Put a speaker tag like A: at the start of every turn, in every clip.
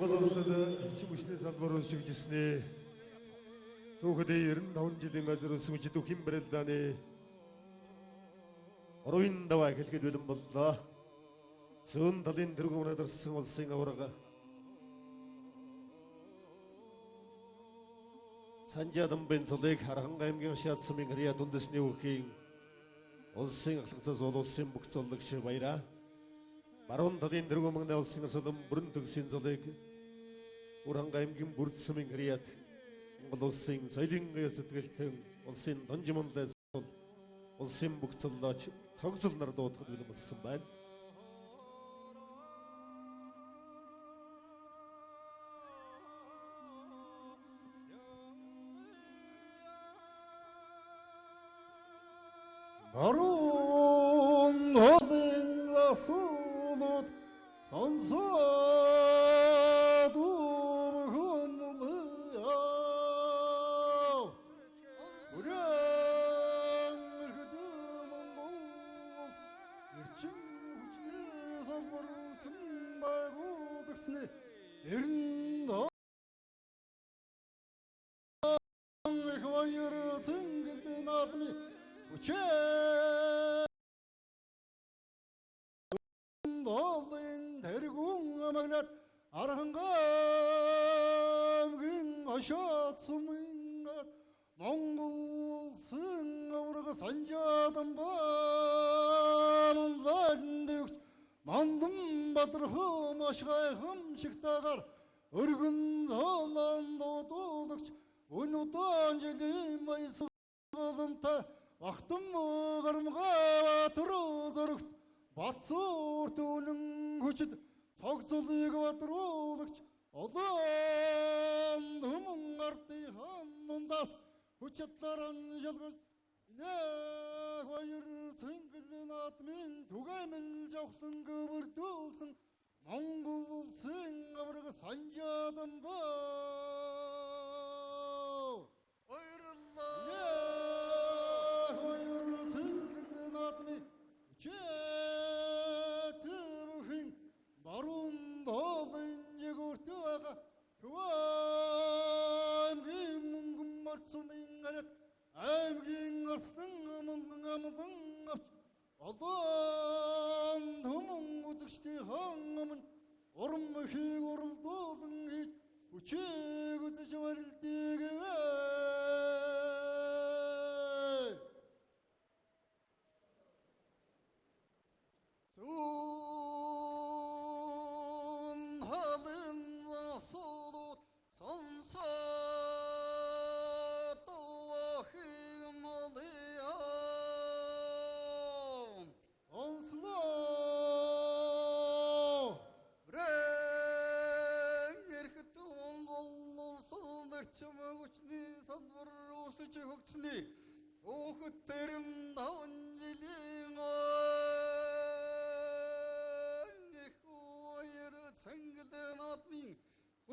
A: 살바로스의 지구신의 살바로스 지구지스네 도그대 예른 나온지된 가지로 승지도 김베레다네 어로인다와 결게 되는 것다 선 달린 들고 오나들 승을 생각하라가 산지하던 벤솔레 가랑가임경 시아츠밍 그리야 돈드스니 오킹 온생 학생서 온오심 북절력 시바이라 마론 달린 들고 먹나 온생서던 무른 득신솔레 오랑가임경 무르츠밍 그리야 온오생 저이링거에서 들등 온신 던지몬데 온심 북절라 적절 나라도 어떻게 되는 것은 반
B: 마룬 어딘 가수도 선사도 금물이야 우량 그드문 곳 일침 후치에서 버릇은 말고 득스네 에른다 그와이를 튕기는 아픔이 우체 너는 대리공 아마그낫 아랑감 근가샤츠밍가 몽골 승아우라가 산자던 밤은 반대육 만dum 바들 흠아시가에 흠식다갈 얼근 설란도 도덕치 은우도 안제니 마이스 거든타 Вахтан гармгаа төрөөдөрөгт бацуур дүүнэн хүчит цогцолыг батруулагч олон хүмүн артын нундас хүчитлэрэн жалгаж инээ хоёр цэнгэлэн атмын түгээмэл жавхлан гөвөрдүүлсэн Монгол улсын авраг санжаадан боо Чэтэрхэн баруун доолын жигүүртөөгө аймгийн мөнгөн марцумын гарат аймгийн арслан мөнгөн амлан авч олон түмэн үзэгчдийн хангамн урам мөхийг уралдуулан хийж хүчээг үзэж барилдыгвэ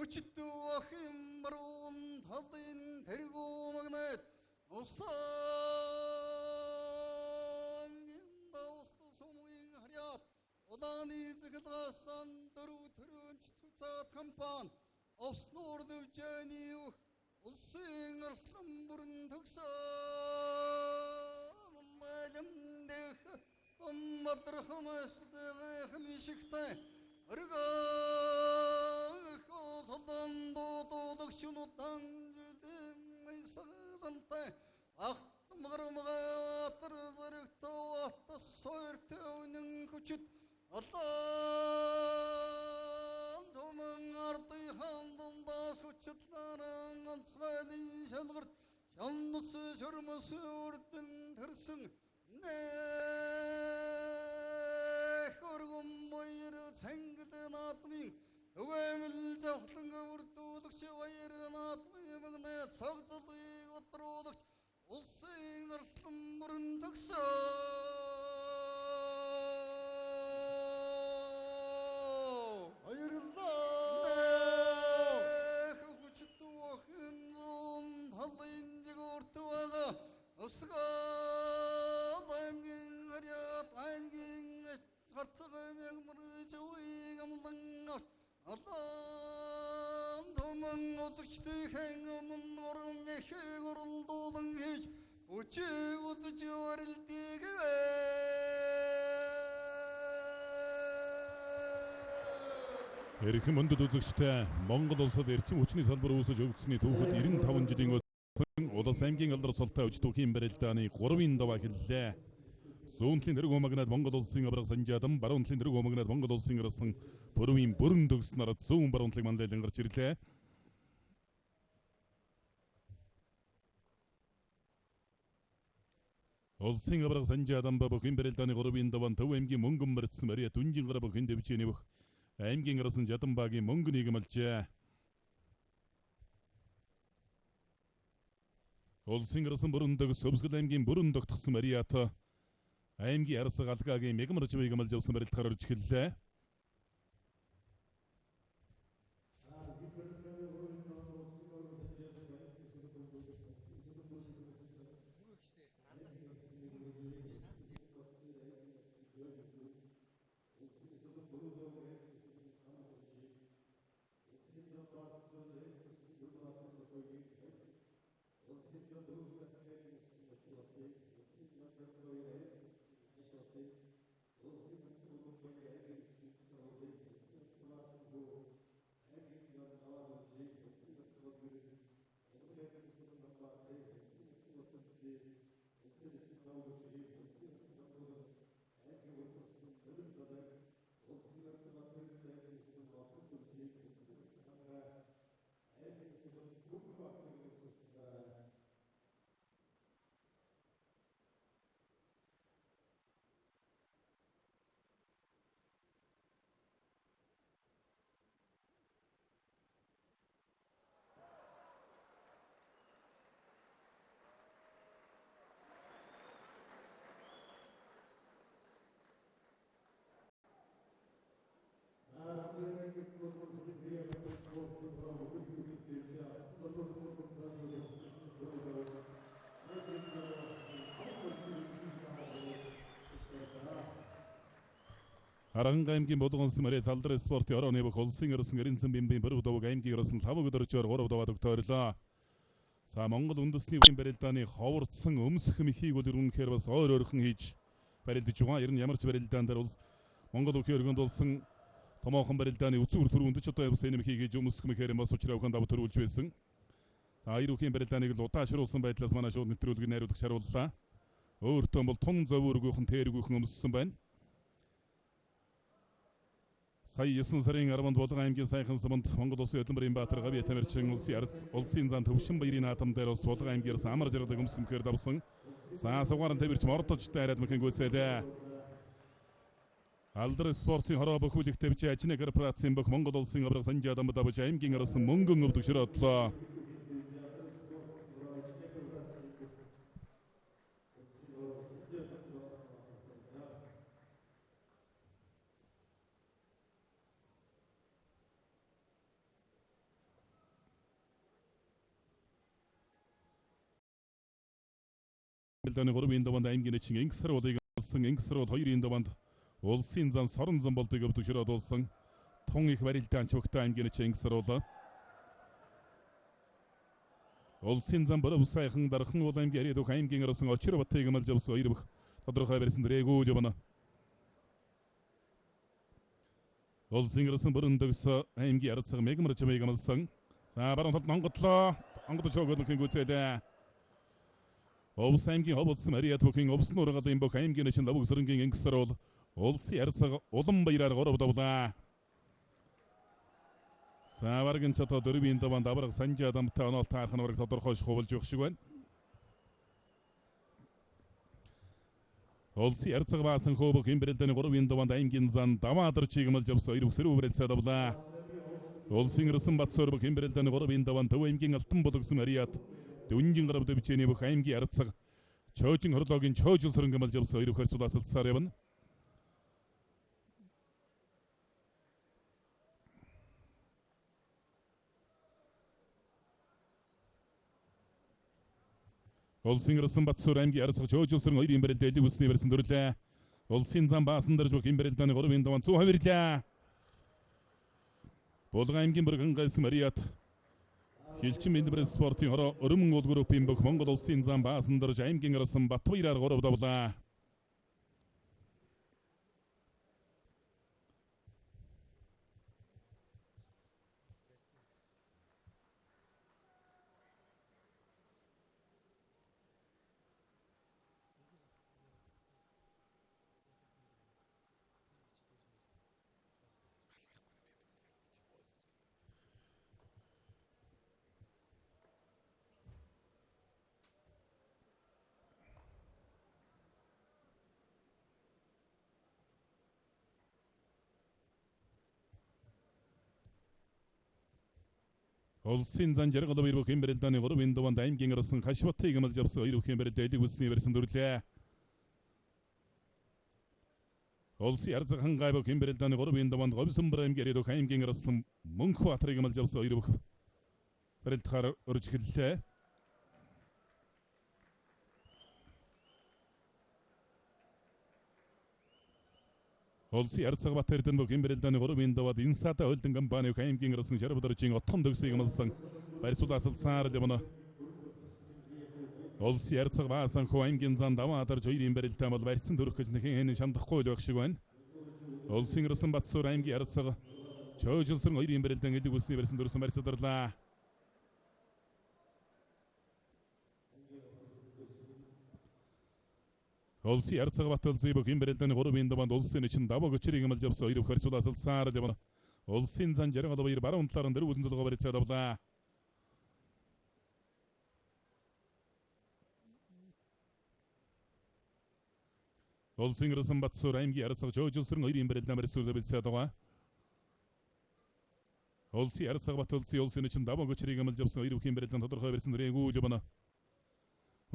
B: Учтуахим барун талын тэргүү магнет усан индаусту сумын харят улааны зэгласан дөрөв төрөнч туцаад кампан овснор дэвжэний улсын арслан бүрэн төгсөн малэмдэх мадрахамасдэх мишигтэй Солондуудогчнуудаа жилдэн садантай ахтмгармгатар зэрэгтөө сойртөөнэн хүчит аллаа томон арты хандандас хүчитлэрэн ганцвайлын шалгарт шалнус шөрмөс үрдэн тэрсэн нэх өргөм моёр цэнгдэн атмын түгээмэл завхлан гөвөрдүүлэгч баярын атмын магнет цогцолыг утруулагч улсын арслан бүрэн төгсөө баярлалаа хүчтүүхэн зүүн талын жигүүртүүгээ өсгөө аймгийн харьяат аймгийн гарцаг мягмар жавыг амлан Allah озогчтой хэнгамн орон мэхэг оролдуулан хийж өчиг үзэж орилдгийг
C: Эрхэм өндөд үзэгчтэй Монгол улсад эрчим хүчний салбар үүсэж өгдсөний түүхэд 95 жилийн өсөн Улас аймгийн алдар цолтой өч түүхийн барилдааны 3-ын даваа хэллээ. Зүүнтлийн дэрэг умагнад Монгол улсын авраг санжаадан баруунтлийн дэрэг умагнад Монгол улсын ирсэн бүрийн бүрэн төгс нарт зүүн баруунтлыг манлайлан гарч ирлээ. Улсын авраг санжаадан бүхэн барилдааны 3-ын даваан Төв аймгийн мөнгөн барьсан Мария Дүнжин гараа бүхэн дэвчээ нэвх аймгийн ирсэн Жаданбаагийн мөнгө нийгэмэлжээ. Улсын ирсэн бүрэн төгс Өвсгөл аймгийн бүрэн тогтсон Мариат аймгийн арсаг алгаагийн мегамарч нийгэмэлж явсан барилдахаар орж эхэллээ. Аранга аймгийн Булгонс Мария талдар спортын орооны бүх улсын ирсэн Эренцэн бэмбийн бэр удавг аймгийн ирсэн 5 өдөрчөөр 3 удаа тогтоорлоо. За Монгол үндэсний үеийн барилдааны ховорцсон өмсөх мэхийг бол ерөнхийдөө бас ойр ойрхон хийж барилдаж байгаа. Ер нь ямар ч барилдаан дээр улс Монгол үеийн өргөнд болсон томоохон барилдааны өцөөр төрөнд ч одоо явсан мэхийг хийж өмсөх мэхээр бас учраахын давуу төрүүлж байсан. За хоёр үеийн барилдааныг л удаашруулсан байдлаас манай шууд нэвтрүүлгийг найруулагч харууллаа. Өөртөө бол тун зовөөргүйхэн тэргүйхэн өмссөн байна. Сая 9 сарын 10-нд Булган аймгийн Сайхан суманд Монгол Улсын Хөдөлмөрийн Баатар Гавья Тамирчин улсын зан Төвшин баярын наадам дээр бас Булган аймгийн амар жаргалыг өмсгөмхээр давсан. За сугаарн тавирч мордож дайраад мэхэн гүйцээлээ. Алдар спортын хороо бөхүүлэх төвч ажны корпорацийн бүх Монгол Улсын авраг санжаадан давж аймгийн ирсэн мөнгөн өвдөг широодлоо. Барилдааны 3-ын даваанд аймгийн чин Инксруулыг олсон Инксруул 2-ын даваанд улсын зан Сорон зам болдгийг өвдөг ширөөдүүлсэн тун их барилдаан чвгтай аймгийн чин Инксруул улсын зам боров сайхан дархан уул аймгийн Ариадух аймгийн ирсэн Очир Батыг амлж авсан хоёр бүх тодорхой барьсан дээгүүл явна. Улсын ирсэн бүрэн төгс аймгийн арцаг мегамарч амлсан. За баруун талд онгодлоо чөөгөөд мэхэн гүйцээлээ. Улс аймгийн ховцсон Мариат бүхэн овсон ургалын бүх аймгийн чин лавг сөрөнгийн Инксруул улсын арцаг улан баяраар 3 давлаа. Саваргын чото 4-ийн даваанд авраг санжаадамтай оноол таархан авраг тодорхойш хөвөлж явах шиг байна. Улсын арцаг баасан хөөх юм барилдааны 3-ийн даваанд аймгийн зан даваадар чигмэлж явсан хоёр өсрөө барилцаа давлаа. Улсын ирсэн Батсоор бүх юм барилдааны 3-ийн даваанд Төв аймгийн алтан болгосон Мариат Дүнжин гарав дэвчээний бүх аймгийн арцаг чоожин хорлоогийн чоожин сөрөнгө амлж явсан хоёр хөр сулаасалцсаар явна. Улсын ирсэн Батсоор аймгийн арцаг чоожин сөрөнгө 2-ын барилдаа элэг үсний барьсан дөрлөө. Улсын зам баасан дэрж бүх юм барилдааны 3-ын даваанд 100 хавирлаа. Булган аймгийн бүргэн гайс Мариат Хилчин Мэндбэр спортын хороо өрөмөн уул группийн бүх Монгол улсын зам баасан дөрж аймгийн арсан Батбаяр горов давлаа. Улсын зан жаргал бирбөх хэмбэрэлдэний 3 дунд аймгийн арсан Хашбатыг амлж авсан 2 хэмбэрэлд элэг үлсний барьсан дүрлээ. Улсын арзаг хангайбах хэмбэрэлдэний 3 дунд Говьсонбор аймгийн ирээдүйн аймгийн арсан Мөнхбаатарыг амлж авсан 2 бүх барилдахаар өрж эхэллээ. Улсын арзаг Батэрдэн бүх хэмбэрэлдэний 3 дунд Инсата холдинг компани аймгийн арсан Шарбадаржийн отхон төгсгийг амлсан барьсуулаасалсаар явна. Улсын арзаг баасан хуу аймгийн зан даваадарж 2 барилтаа бол барьсан төрөх гэж нэхэн шамдахгүй л байх шиг байна. Улсын арсан Батсуур аймгийн арзаг чөөжилсөн 2 барилдан элэг үлсний барьсан дөрсөн барьсадарлаа. Улсын арзаг Батал зэбэг хэмбэрэлдэний 3 дунд улсын için даваа göчрийг амлж авсан 2 барьсуулаасалсаар явна. Улсын зан жаргал баяр баруун талаар дэр үлэн зулгаа барьцаад авлаа. Улсын арсан Батсуур аймгийн арзаг чөөжилсөн 2 барилдан барьсуулаад барьцаад байгаа. Улсын арзаг Батал зэ улсын için даваа göчрийг амлж авсан 2 хэмбэрэлдэн тодорхой барьсан дөрөөгүү явна.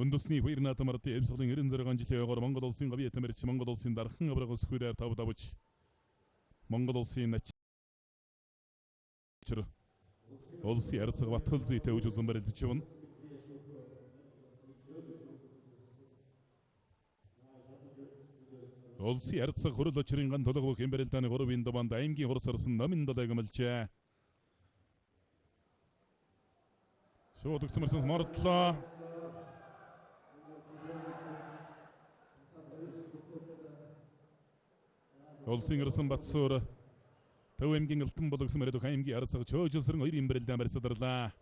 C: Үндэсний хоёр наадмарт эвсгалын 96 жилийн ойгоор Монгол улсын гавьяа тамирч Монгол улсын дархан аврагс хүрээр тав давж Монгол улсын начир улсын арзаг Батал зэтэй үжүүлсэн барилдаж явна. Улсын арзаг хурал очрын ган толгой хэмбэрэлдэний 3 дунд аймгийн хурц арсан номин далайг амлжээ. Шууд өгсмөрсөн мордлоо. Улсын арсан Батсуур Төв аймгийн алтан болгосон мөрөд аймгийн арзаг чөөжилсрэн 2 барилдан барьсадарлаа.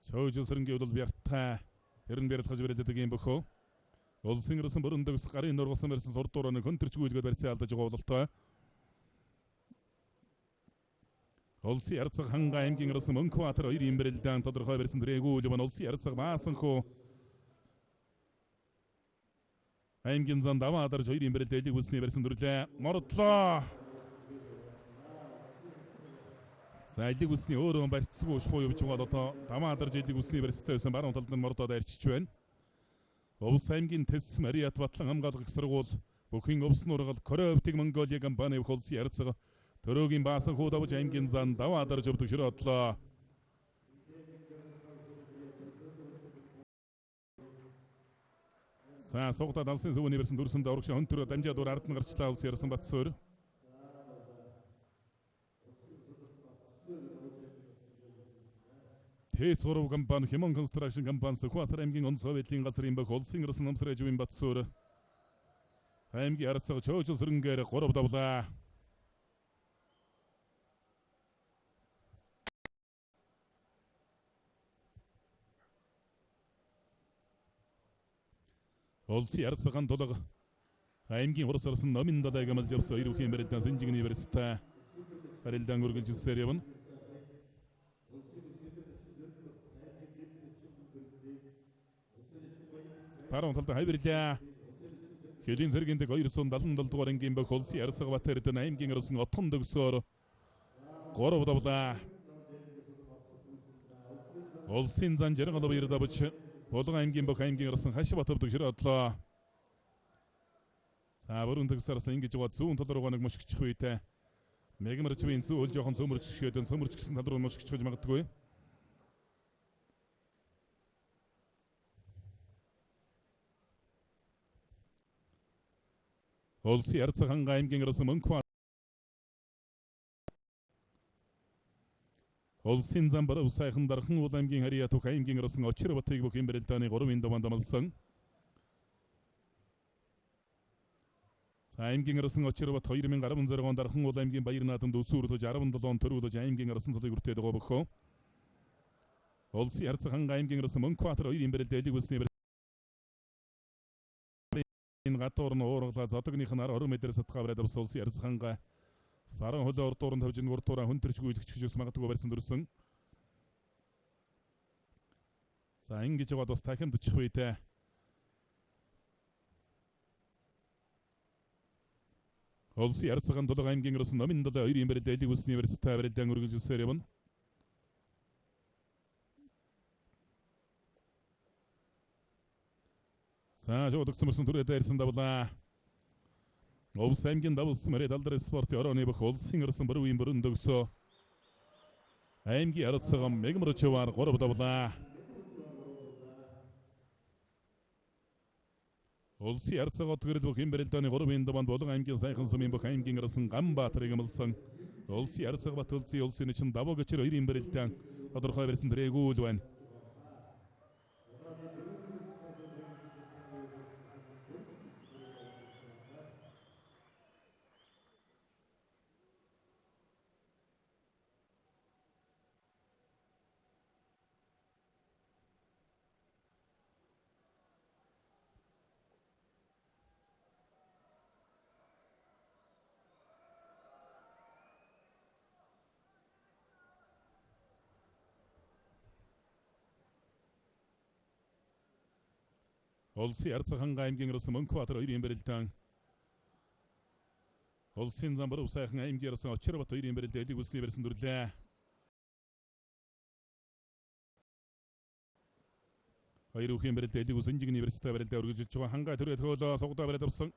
C: Чөөжилсрэнгийн бол бяртаа хэрэн барилгаж барилдаг юм бөхөө. Улсын арсан бүрэн төгс гарын нургалсан барьсан сурдуураны хөнтөрчгүйгээд барьсан алдаж байгаа бололтой. Улсын арзаг ханга аймгийн арсан Мөнхбаатар 2 барилдан тодорхой барьсан дөрөөгүү явна. Улсын арзаг Баасанхуу аймгийн зан даваадарж 2 барилд элэг үлсний барьсан дүрлээ. Мордлоо. За элэг үлсний өөрөө барьцгүй шухуу явж байгаа одоо даваадарж элэг үлсний барьцтай байсан баруун талд нь мордоод арчиж байна. Овс аймгийн Тэс Мариат Батлан хамгаалах их сургууль бүхэн овс нургал Коревтиг Монголиа компани улсын арзаг Төрөөгийн Баасанхуу давж аймгийн зан даваадарж өвдөг широодлоо. За сугта далсын зөвөний барьсан дүрсэнд урагш хөнтөр дамжаад уур ард нь гарчлаа улсын арсан Батсуур. Тэс гурав компани Хэмон констракшн компани Сүхбаатар аймгийн он советлын газрын бөх улсын арсан намсрайжвын Батсуур. Аймгийн арцаг чөөжилсрэнгээр 3 давлаа. Улсын арцаган тулаг аймгийн хурц арсан номин далайг амлж авсан 2 хэмбэрэлдэн сэнжигний барьцтай барилдан үргэлжилсээр явна. Баруун талд хайбирлаа. Хэдийн зэргийн дэг 277 дугаар ангийн бөх улсын арцаг Батэрдэн аймгийн арсан отхон төгсөөр 3 давлаа. Улсын зан жаргал баяр давж Булган аймгийн бөх аймгийн арсан Хашбат өвдөг широодлоо. За бүрэн төгсөрсөн ингэж байгаа зүүн тал руугаа нэг мушгичих үйтэй. Мегмарчвын зүү өл жоохон цөмөрчгшээд цөмөрчгсөн тал руу мушгичж магадгүй. Улсын арцаг ханга аймгийн арсан Мөнхбаатар Улсын зам барав сайхан дархан улаймгийн харьяа тух аймгийн арсан очир батыг бүх имбэрэлтааны 3-ын даван дамалсан. Аймгийн арсан очир бат 2016 он дархан улаймгийн баяр наадамд өсвөрлөж 17 төрүүлж аймгийн арсан цолыг хүртээд байгаа бөхөө. Улсын харцхан аймгийн арсан Мөнхбаатар 2 имбэрэлт элиг үсний гадуур нь уургалаа зодогных нь 20 метр сатгаа бараад авсан улсын харцханга Баран хөлөө урдууранд тавьж нэг урдуураа хүндрчгүйгч гэж магадгүй барьсан дөрсөн. За ингэж яваад бас дахин дчих үедээ Улсын харцхан Дулаг аймгийн арсан номын 2 имбэрэлт элиг үсний барьцтай барилдаан үргэлжилсээр явна. За жодогцмөрсөн түрээд ирсэн давлаа. Улс аймгийн давсан мөрөд алдар спорт орооны бөх улсын арсан бүрийн бүрэн дөгсөө. Аймгийн арцгам мегмөрчвар 3 давлаа. Улсын арцгад гэрэл бүх имбэрэлдэний 3-ын даванд Булган аймгийн сайхан сумын бүх аймгийн арсан Ганбаатарыг амлсан. Улсын арцг бат улсын улсын чинь давуу гчир 2 имбэрэлдэн тодорхой барьсан төрөөгүүл байна. Улсын арцхан аймгийн арсан Мөнхбаатар 2 имбэрэлдэн улсын зам баруун сайхан аймгийн арсан Очирбат 2 имбэрэлд элиг үсний барьсан дүрлээ. Хоёр үхэн барилд элиг ус инжигний барьцтай барилдаа өргөжж байгаа хангай төрөд хөөлөө сугдаа бариад авсан.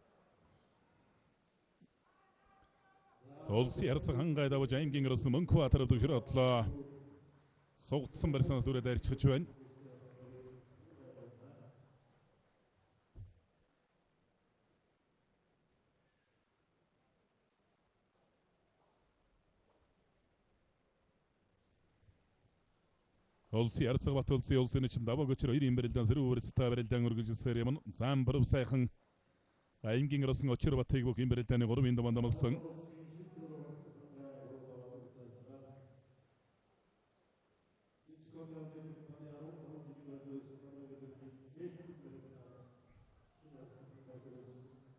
C: Улсын арцхан хангай давж аймгийн арсан Мөнхбаатар төвшрөдлөө. Сугдсан барьсанаас дүрээд арчиж байна. Улсын арцг бат улсын улсын чинь даваа гочор 2 имбэрэлдэн сэрүү үрцтэй барилдаан үргэлжилсээр юм. Зам барав сайхан аймгийн арсан очир батыг бүх имбэрэлдэний 3-ын даван дамалсан.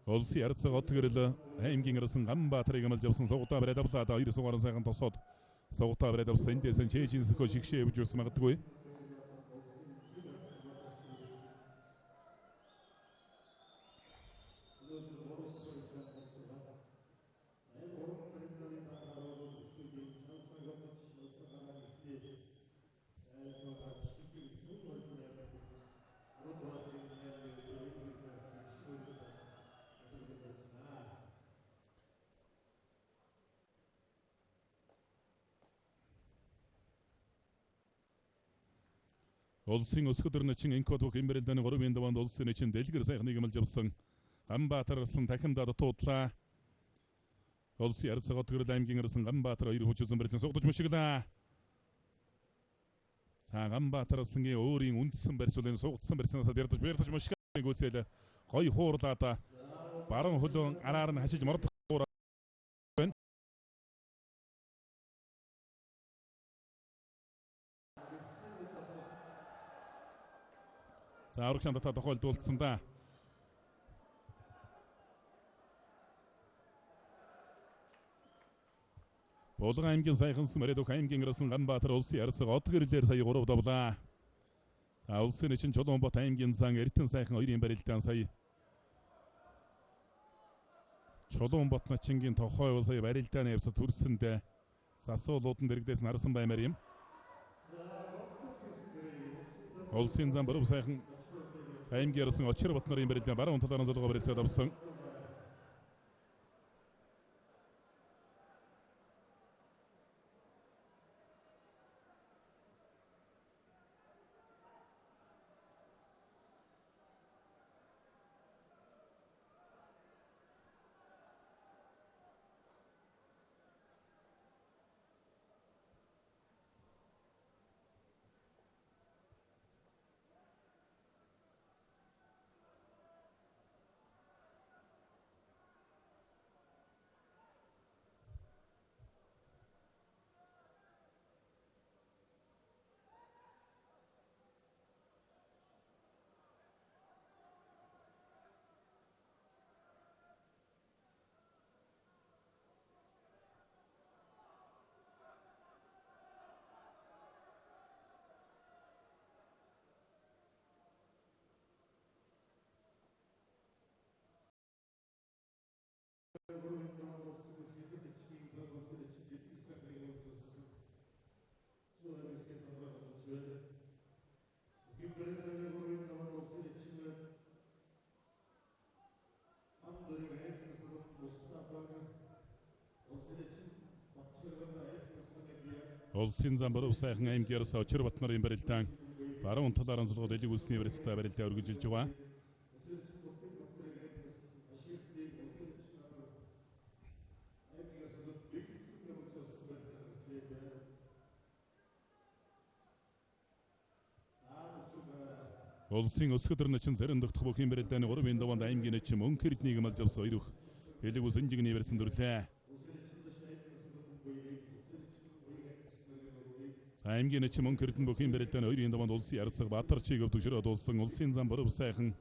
C: Улсын арцг отгэрэл аймгийн арсан Ганбаатарыг амлж авсан сугтаа бариад авлаа. 2 сугаар сайхан тосоод сугтаа бариад авсан. Эндээсэн чэжин сөхөө шигшээ явж ирсэн магадгүй. Улсын өсгөдөр чин инкод бүх имбэрэлдэний 3-ын даванд улсын чин дэлгэр сайхныг амлж авсан. Ганбаатар арсан дахин дад туудлаа. Улсын арцг отгэрэл аймгийн арсан Ганбаатар 2 хүчсэн барилдан сугдаж мушиглаа. За Ганбаатар арсангийн өөрийн үндсэн барьцуулын сугдсан барьцаанаас бярдаж мушиглаа гүйцэл гой хуурлаад баруун хөлөөн араар нь хашиж мордох байна. За урагшаанд та тохиолдуулсан да. Булган аймгийн сайхан мөрөд аймгийн арсан Ганбаатар улсын арцг отгөрлөөр сая 3 давлаа. Улсын чин Чулуунбат аймгийн сан Эрдэнэ сайхан 2-ын барилдаан сая Чулуунбат начингийн тохой сая барилдааны явцад хүрсэндээ засуулуудын дэрэгдээс нарсан баймаар юм. Улсын зам баруун сайхан аймгийн арсан Очирбат нарын барилдаан баруун талаараа золгоо барилцаад авсан. Улсын зам боров сайхан аймгаас очир бат нарын барилдаан баруун талаар онцлогод элэг үлсний барилдаа барилдаа үргэлжилж байгаа. Улсын өсгөдөр начин зарим догдох бүхэн барилдааны 3-ын даваанд аймгийн начин мөнх эрднийг амлж авсан ирэх элэг үлсэн жигний барьсан дүрлээ. Аймгийн начин мөнх эрдэн бүхэн барилдааны 2-ын даваанд улсын ярцаг Баатар чиг өвдөг дуулсан улсын зам боров сайхан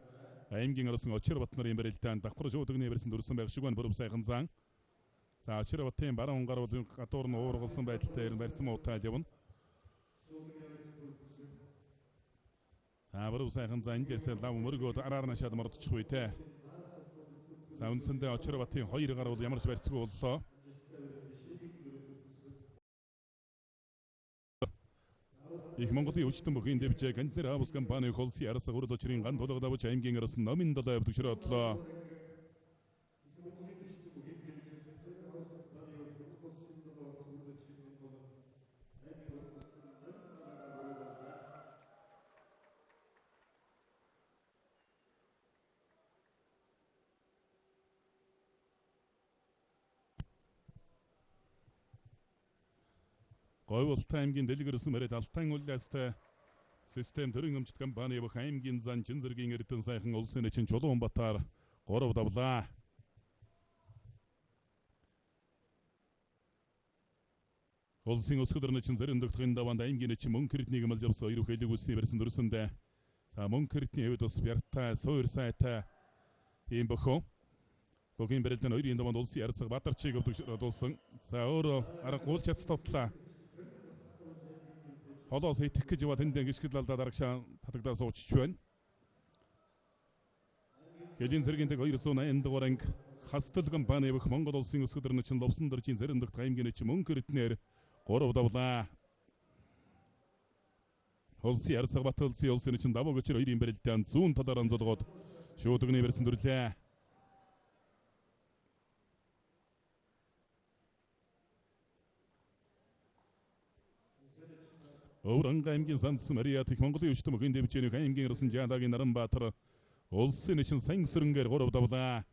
C: аймгийн арсан очир бат нарын барилдаан давхар жуудагны барьсан дүрсэн байх шиг байна боров сайхан зан. За очир батын баруун гар бол гадуур нь уургалсан байдалтай барьсан муутай явна. Боров сайхан зан дэсэл лав мөргөд араарна шад мордчих үйтэй. За үндсэндээ очир батын 2 гар бол ямар ч барьцгүй боллоо. Их Монголын өвчтөн бүхэн дэвжээ гантнэр авус компани холсын арсаг урд очрын ган тулгад авч аймгийн арсан номын далай өвдөшрөөдлөө. Говьултай аймгийн дэлгэрсэн мэрэд алтан улаастай систем төрийн өмчт компани бүх аймгийн зан чин зэргийн эрдэн сайхан улсын начин Чулуунбатаар 3 давлаа. Улсын өсгөдөр начин зарим догтхын даваанд аймгийн начин мөнх эрднийг амлж авсан ирэх элэг үлсний барьсан дүрсэндээ. За мөнх эрдний хэвд ус бяртай суур сайтай ийм бохоо. Бүхэн барилдааны 2-ын даваанд улсын ярцаг Баатар чиг өвдөг дуулсан. За өөрөө арга гуул чац тотлаа. Холоос итгэх гэж яваад тэндэн гიშгэл алдаа дарагшаа татагдаа суучч байна. Хэлийн зэргийн дэг 280 дугаар анги хастал компани бүх Монгол улсын өсгөдөр начин ловсон дөржийн зарим догт аймгийн начин мөнх эрднээр 3 давлаа. Улсын ярцаг Батулсын улсын начин давуу гочир 2-ын барилдаан зүүн талаар онцолгоод шуудагны барьсан дүрлээ. Өвранга аймгийн Сандс Мариа их Монголын өвчтөн бүхэн дэвжээнийх аймгийн Расан Жаадагийн Наранбаатар улсын начин сайн сүрэнгээр 3 давлаа.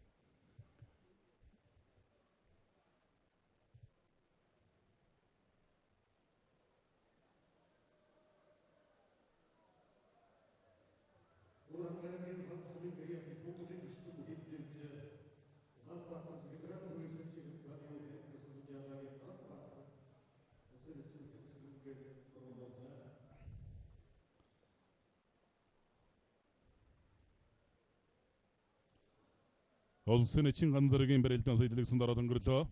C: Улсын начин ганцаргийн барилдаан сэтлэгсэн дороод өнгөрлөө.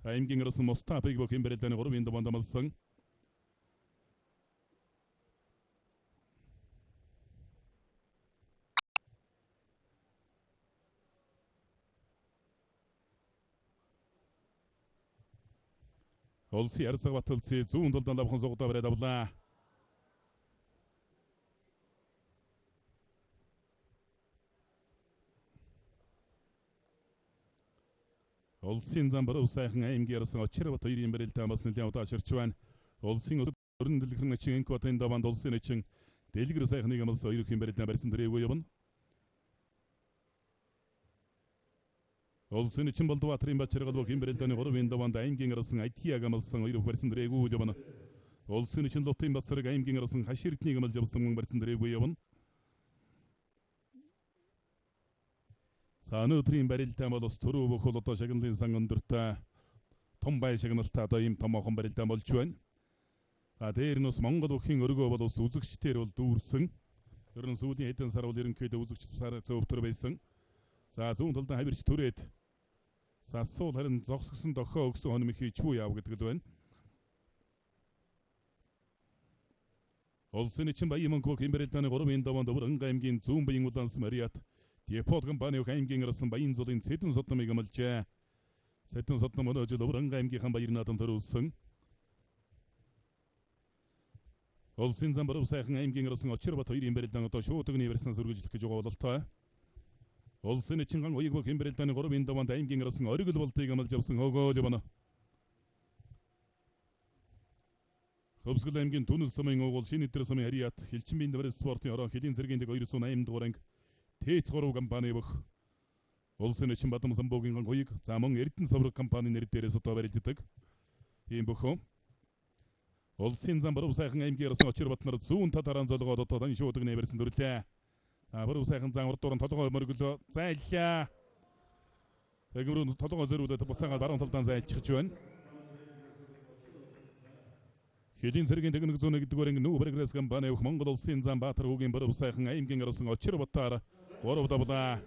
C: Аймгийн Расан Мустафыг бүхэн барилдааны 3-ын даваанд амлсан. Улсын ярцаг Батулсын зүүн талдан давхан сугдаа бариад авлаа. Улсын зам боров сайхан аймгийн арсан очир бат 2-ын барилдаан бас нэлээд удаа аширч байна. Улсын өрн дэлгэрэн начин энкватын даваанд улсын начин дэлгэр сайхныг амлсан 2-ын барилдаан барьсан дөрөөгөө явна. Улсын начин Болдбаатарын Бачиргал бүхэн барилдааны 3-ын даваанд аймгийн арсан Айтияг амлсан 2-ын барьсан дөрөөгөө явна. Улсын начин Лутын Бацарыг аймгийн арсан Хаширтнийг амлж авсан барьсан дөрөөгөө явна. За өнөөдрийн барилдаан бол ус төрөө бүх одоо шагналын сан өндөртэй том бай шагналтай одоо ийм томоохон барилдаан болж байна. За дээр нь ус Монгол бүхэн өргөө бол ус үзэгчдээр бол дүүрсэн. Ер нь сүүлийн хэдэн сар бол ерөнхийдөө үзэгч сар зөөвтөр байсан. За зүүн талдан хавирч түрээд сасуул харин зогсгсон дохоо өгсөн хонмихи чүү яав гэдэг л байна. Улсын начин Баян мөнх бүхэн барилдааны 3-ын даваанд Өвранга аймгийн зүүн баян улаанс Мариат Депот компани аймгийн гарсан Баян зулын Цэдэн содномыг амлжээ. Цэдэн содном өнөө жил Өврөнг аймгийнхан Баяр наадам төрүүлсэн. Улсын зам баруун сайхан аймгийн гарсан Очирбат 2-ын барилдаан одоо шууд өгний барьсан сөргөжлөх гэж байгаа бололтой. Улсын Чинган уяг бүх юм барилдааны 3-ын даваанд аймгийн гарсан Оргил болтыг амлж авсан Хогоол явна. Хөвсгөл аймгийн Түнэл сумын угуул шинэ өдөр сумын Хариат Хилчинбийн дэврэ спортын орон Хөлийн зэргийн дэг 208 дугаар анги Тэц 3 компани бөх. Улсын Чин Бадам самбуугийн уяг за мөн Эрдэнэ савраг компани нэр дээрээс одоо барилддаг. Ийм бөхөө. Улсын зам баруун сайхан аймгийн гарсан Очирбат нар зүүн татаран золгоод одоо дан шууд өгний барьсан төрлөө. Баруун сайхан зам урд дуран толгой мөргөлөө зайлаа. Эгмрүү толгой зөрүүлээд буцаагаад баруун талдаа зайлчихж байна. Хөлийн зэргийн техник зүүн гэдэг өрөнгө нүү прогресс компани Монгол улсын зам Баатар хүүгийн баруун сайхан аймгийн гарсан Очирбатаар 3 удаа.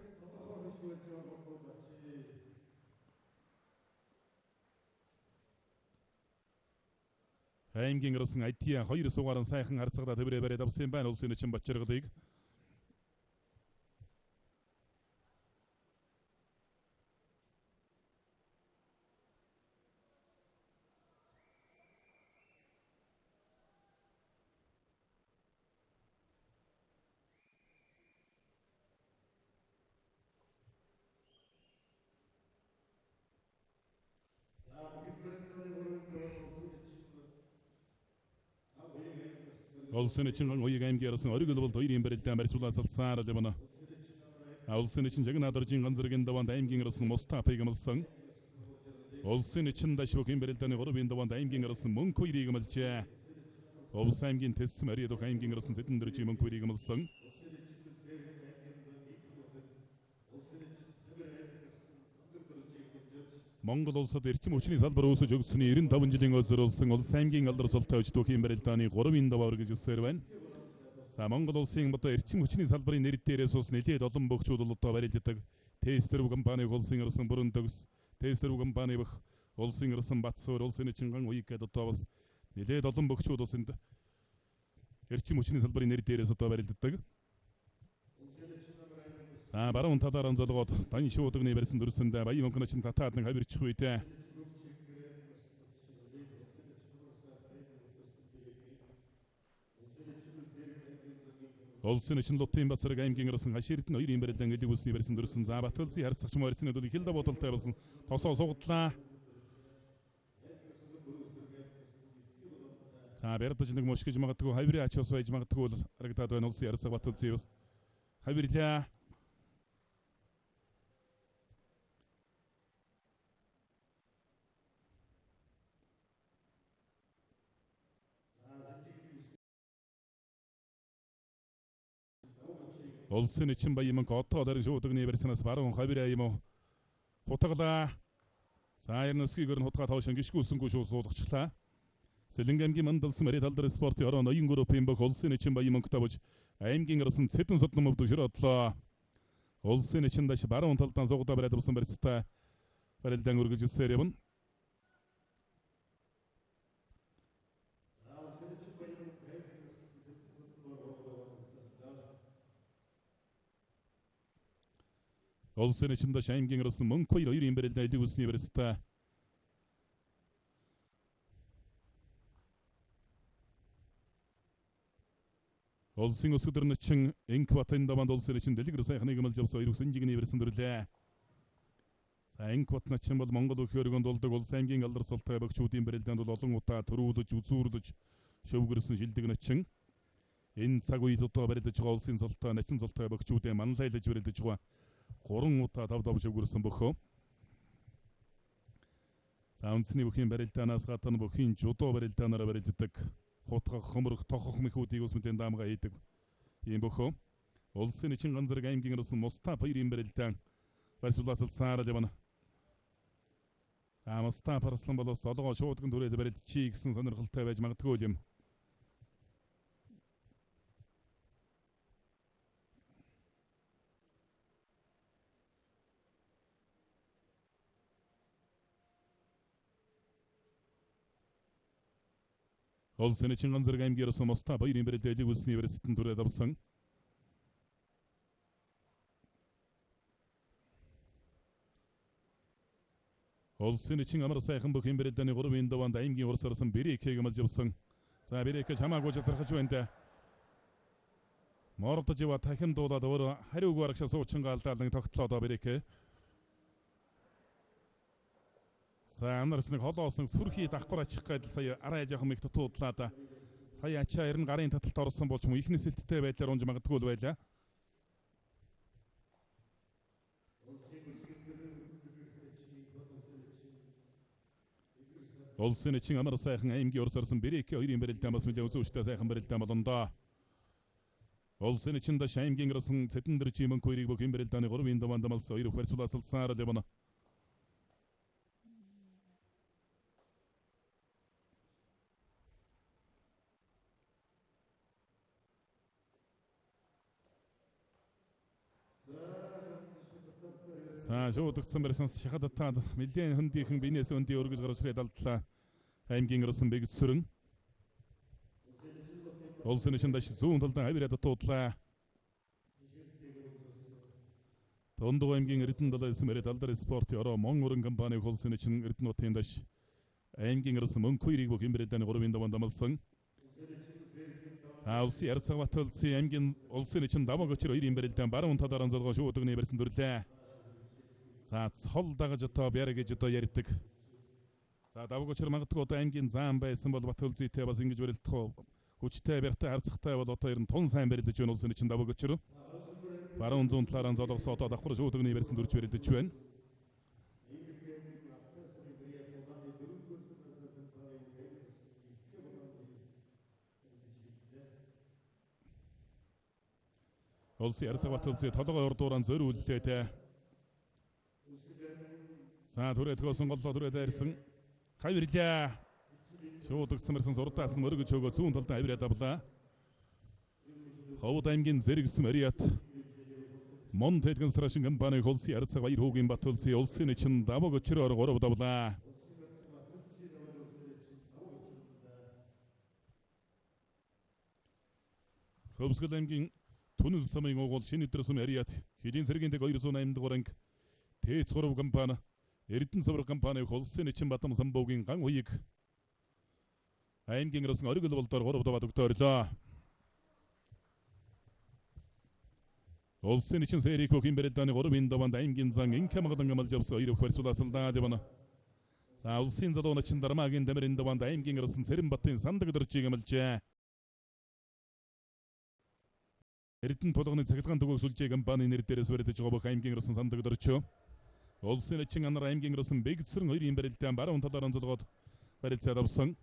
C: Аймгийн гарсан IT 2 сугаарн сайхан харцагда төврөө бариад авсан байна улсын Чин Бачиргалыг. Улсын Чинган уяг аймгийн гарсан Оргил болт 2-ын барилдаан барьцуулаад салцсаар л явна. Улсын Чин жагнаа дөржин ганцэргийн даваанд аймгийн гарсан Мустафыг амлсан. Улсын Чин дашбог юм барилдааны 3-ын даваанд аймгийн гарсан Мөнх 2-ыг амлжээ. Улс аймгийн Тэс Мариадох аймгийн гарсан Сэдэн дөржин Мөнх 2-ыг амлсан. Монгол улсад эрчим хүчний салбар үүсэж өгсөний 95 жилийн özөр улсын улс аймгийн алдар султай өчтөх юм барилдааны 3-ын даваа үргэлжилсээр байна. За Монгол улсын одоо эрчим хүчний салбарын нэр дээрээс ус нэлээд олон бөхчүүд одоо барилддаг. Тестер компани улсын ирсэн бүрэн төгс, Тестер компани бөх улсын ирсэн Батсуур улсын Чинган уяг гэдээ одоо бас нэлээд олон бөхчүүд ус энд эрчим хүчний салбарын нэр дээрээс одоо барилддаг. Баруун талаараа золгоод дан шууд өгний барьсан дүрсэндээ Баян мөнхнөчин татаад нэг хавирчих үйтэй. Улсын Чин Лутын Бацраг аймгийн гарсан Хаширдын 2-ын барилдаан элэг үлсний барьсан дүрсэн за Батгалзын харьцагч мөрцний өдөл хилда бодолтой болсон тосоо сугадлаа. За бэрдэж нэг мөшгөж магадгүй хавирын ач бас байж магадгүй бол харагдаад байна улсын харьцаг Батгалзын бас хавирлаа. Улсын Чин Баян мөнх одоо дарын шууд өгний барьснаас баруун хавираа юм уу хутгалаа. За ярносгийг өрн хутгаа тавшин гიშгүүсэнгүй шүү суулгачлаа. Сэлэнг аймгийн Мандалсан Мари талдар спортын орон ноён группийн бөх улсын Чин Баян мөнх тавж аймгийн гарсан Цэдэн содном өвдөг широдлоо. Улсын Чин даш баруун талдаа суугдаа бариад авсан барьцтай барилдаан үргэлжилсээр явна. Улсын Чин даш аймгийн гарсан Мөнх 2-ын барилдаан элэг үлсний барьцтай Улсын өсгөдөрн Чин Энкватын даванд улсын Чин дэлгэр сайхныг амлж авсан 2 сэнжигний барьсан төрлөө. За Энкватна Чин бол Монгол өх өргөнд болдог улс аймгийн алдар султай бөгчүүдийн барилдаанд бол олон удаа төрүүлж үзүүрлэж шөвгөрсөн шилдэг Чин. Энэ цаг үед одоо барилдаж байгаа улсын султай Начин султай бөгчүүдээ манлайлаж барилдаж байгаа 3 удаа давдав шөвгөрсөн бөхөө. За үндэсний бүхийн барилдаанаас гадна бүхийн жудо барилдаанаараа барилддаг. Хутгах хомрох тохох мэхүүдийг ус мэдэн даамга хийдэг. Ийм бөхөө. Улсын Чин ганцраг аймгийн гарсан Мустаф 2-ын барилдаан барьцуулаад салцсаар л явна. Мустаф Арслан бол солгоо шуудган түрээд барилдчихъя гэсэн сонирхолтой байж магадгүй юм. Улсын Чин ганцраг аймгийн гарсан Мустаф 2-ын барилдаан элэг үлсний барьцтан түрээд авсан. Улсын эчин амар сайхан бүх имбэрэлдэний 3 даваанд аймгийн урс орсон Берекэг амлж явсан. За Берекэ чамаагүй засархаж байна. Мордож ява дахин дуулаад өөр хариугүй арагшаа суучин галдаал нэг тогтлоо Берекэ. За анарс нэг холоосон сүрхий давхар ачих гэдэл сая арай жоохон их тутуудлаа. Сая ачаа ер нь гарын таталт орсон болж юм ихний сэлттэй байдлаар унж магадгүй л байлаа. Улсын эчин амар сайхан аймгийн урс орсон Берекэ 2-ын барилдаан бас нэлээд үзүүштэй сайхан барилдаан болондоо. Улсын эчин даш аймгийн орсон Цэдэн дэржи мөн хоёрыг бүх барилдааны 3-ын даваанд амлс 2 хварцуулаасалсаар л явна. За шуудагцсан барьсан шахадтаад нэлээд хөндийнхэн бинээс өндий өргөж гарч ирээд алдлаа. Аймгийн орсон бэгцсүрэн. Улсын эчин даш зүүн талдан авираад дуудлаа. Тондоо аймгийн Эрдэнэ далайсан мэрэд алдар спорт ороо мон өрн компани улсын эчин Эрдэнэ нутгийн даш аймгийн орсон мөн хоёрыг бүх имбэрэлдэний 3-ын даваанд амлсан. Улсын Ярцгават улсын аймгийн улсын эчин даваг өчр 2-ын барилдаан баруун талаар онцолгоо шуудагны барьсан дүрлээ. За цол дагаж одоо бяр гэж одоо ярьдаг. За даваг өчр магадгүй одоо аймгийн заан байсан бол Бат улсытэй бас ингэж барилдах хүчтэй бяртай харцагтай бол одоо ер нь тун сайн барилдаж байна улсын эчин даваг өчр. Баруун зүүн талаар онцолгосоо одоо давхар шуудагны барьсан дүрж барилдаж байна. Улсын Ярцгават улсын толгой урдууран зориуллээ. За түрээд хөөсөн голлоо түрээд ирсэн. Хавирлаа. Шуудагцсан мэрсэн зурдаас нь мөргөж өгөө зүүн талд авираад авлаа. Ховд аймгийн зэрэгсэн Мариат. Мон тэтгэн страшин компани улсын Ярцгав баяр хүүгийн Бат улсын улсын эчин даваг өчрөөр 3 давлаа. Хөвсгөл аймгийн Түнэл самын угуул шинэ өдөр сум Ариат хэдийн цэргийн дэг 208 дугаар анги Тэц 3 компани Эрдэнэ савар компани улсын эчин Батам самбуугийн ган уяг аймгийн орсон оргил болдоор 3 даваад өгтөөрлөө. Улсын эчин сэрийг бүх имбэрэлдэний 3-ын даваанд аймгийн зан инкэ магадан амлж явсан 2 хварцуулаасалдаа явна. За улсын залуу начин дармаагийн дамирын даваанд аймгийн орсон Цэрэнбатын сандаг дөржиг амлжээ. Эрдэнэ тулганы цахилгаан төгөөг сүлжээ компани нэр дээрээс барьж байгаа бүх аймгийн орсон сандаг дөрчөө. Улсын эчин анар аймгийн орсон бэгцэрэн 2-ын барилдаан баруун талаар онцолгоод барилцаад авсан.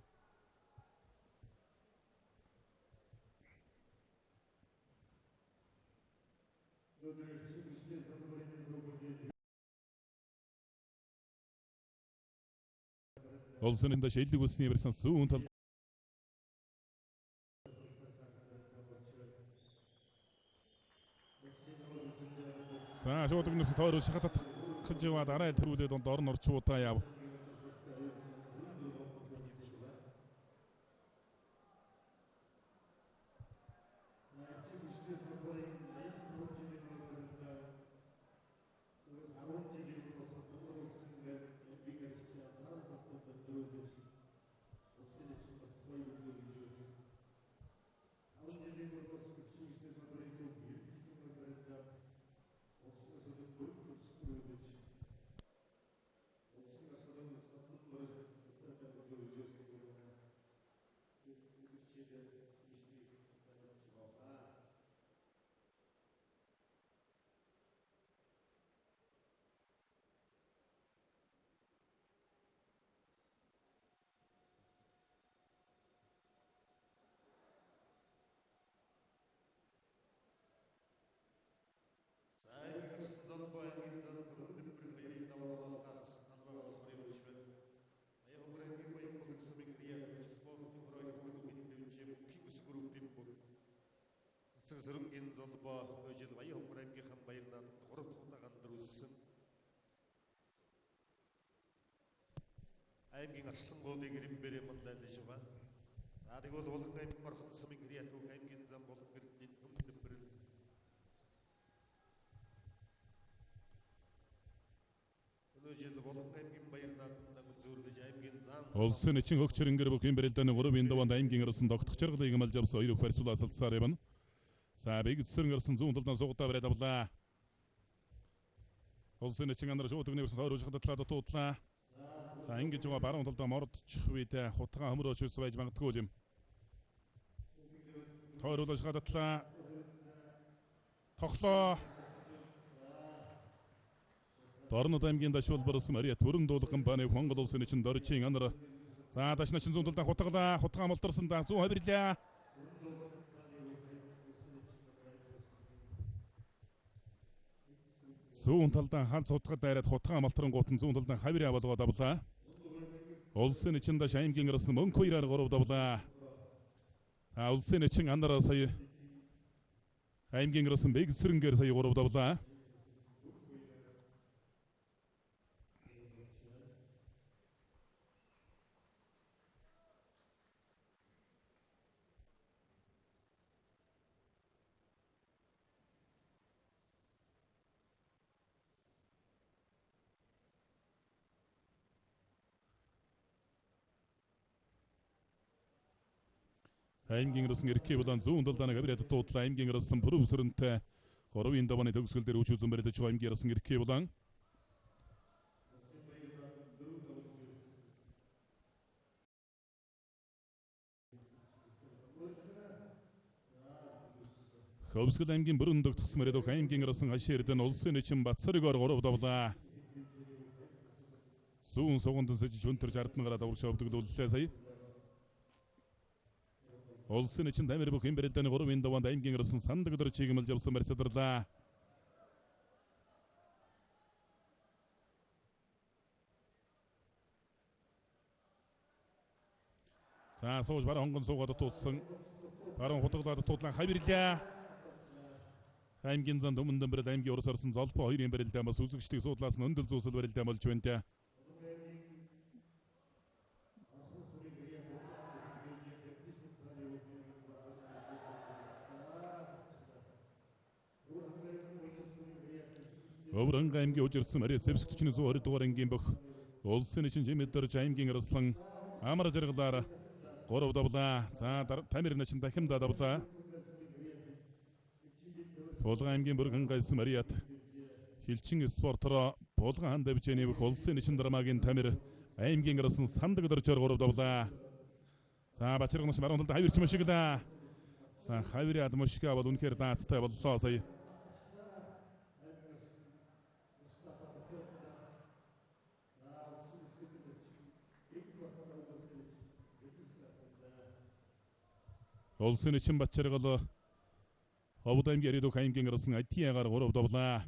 C: Улсын энэ шилдэг үсний барьсан зүүн тал За шуудагнаас тойроо шахатад гэж яваад арай тэрүүлээд орн орчуудаа яв.
A: Сэрэнгийн золбоо өжил баян хөнгөр аймгийнхан баярнаад 3 дахь удаа гандрүүлсэн. Аймгийн арслангуудыг ирэмбэрэ мандалж ба. За тэгвэл Булган аймгийн Орхон сумын Гриат үг аймгийн зам Булган гэрдний төмөлбөрөл жил Булган аймгийн Баяр наадмын үзүүргэж аймгийн зан
C: Улсын эчин хөх чирэнгэр бүх юм бэрэлдэний 3 даванд аймгийн арсан тогтох чаргалыг ималж авсан 2 барьсуулаа салцсаар явна. За биг цэцэрэн арсан зүүн талдаа сугатаа бариад авлаа. Улсын эчин андар шууд өгнөөс тойруулж хататлаа дутуудлаа. За ингэж байгаа баруун талдаа мордчих үед хутгаа хөмрөөч ус байж магадгүй юм. Тойруулж хататлаа. Тоглоо. Дорнод аймгийн дашвал барсан Мария төрөн дуулах компани Монгол улсын эчин дорчин анар. За дашна чин зүүн талдаа хутгалаа. Хутгаа малтарсан да зүүн хавирлаа. Зүүн талдаа хаалц хутгад дайраад хутгаа малтарангуут нь зүүн талдаа хавираа болгоод авлаа. Улсын эчин даш аймгийн арсан мөнх 2-аар 3 давлаа. Улсын эчин анараа сая аймгийн арсан бэг сэрэнгээр сая 3 давлаа. Аймгийн арсан эрхээ болон зүүн талдаа гавраад дуудлаа аймгийн арсан бүрв сүрэнтэй 3 давааны төгсгөл дээр үуч үзэн барьж байгаа аймгийн арсан эрхээ болон Хөвсгөл аймгийн бүрэн дөгтсөн мөрөд аймгийн арсан хаширдэн улсын эчин Батцарыгаар 3 давлаа. Зүүн суганд сэж өнтөр 60 гараад аврагч авдагдлууллаа сая. Улсын эчин тамир бүх юм бэрэлдэний 3 даванд аймгийн арсан сандаг өдөр чигмэлж авсан барьцаадарлаа. За сууж баруун хонгон суугаад дутуулсан. Баруун хутгалаад дутуулан хавирлаа. Аймгийн зан өмнөдөн бэрэл аймгийн урас орсон золбоо 2 юм бэрэлдээ бас үзэгчдийг суудлаас нь өндөл зүүсэл бэрэлдээ болж байна. Өврөн аймгийн үжирдсэн Мария Сэвск 120 дугаар ангийн бөх улсын эчин жимэдэрж аймгийн арслан амар жаргалаар 3 давлаа. За тамир начин дахин давлаа. Булган аймгийн бүргэн гайсан Мариат хилчин спортороо Булган ханд давжээний бөх улсын эчин драмагийн тамир аймгийн арслан сандаг өдөрчөр 3 давлаа. За бачиргнаш баруун талд хавирч мөшиглээ. За хавираад мөшгөө бол үнэхээр даацтай боллоо сая. Улсын эчин Батчаргал Ховд аймгийн Яридук аймгийн арсан Атиягаар 3 давлаа.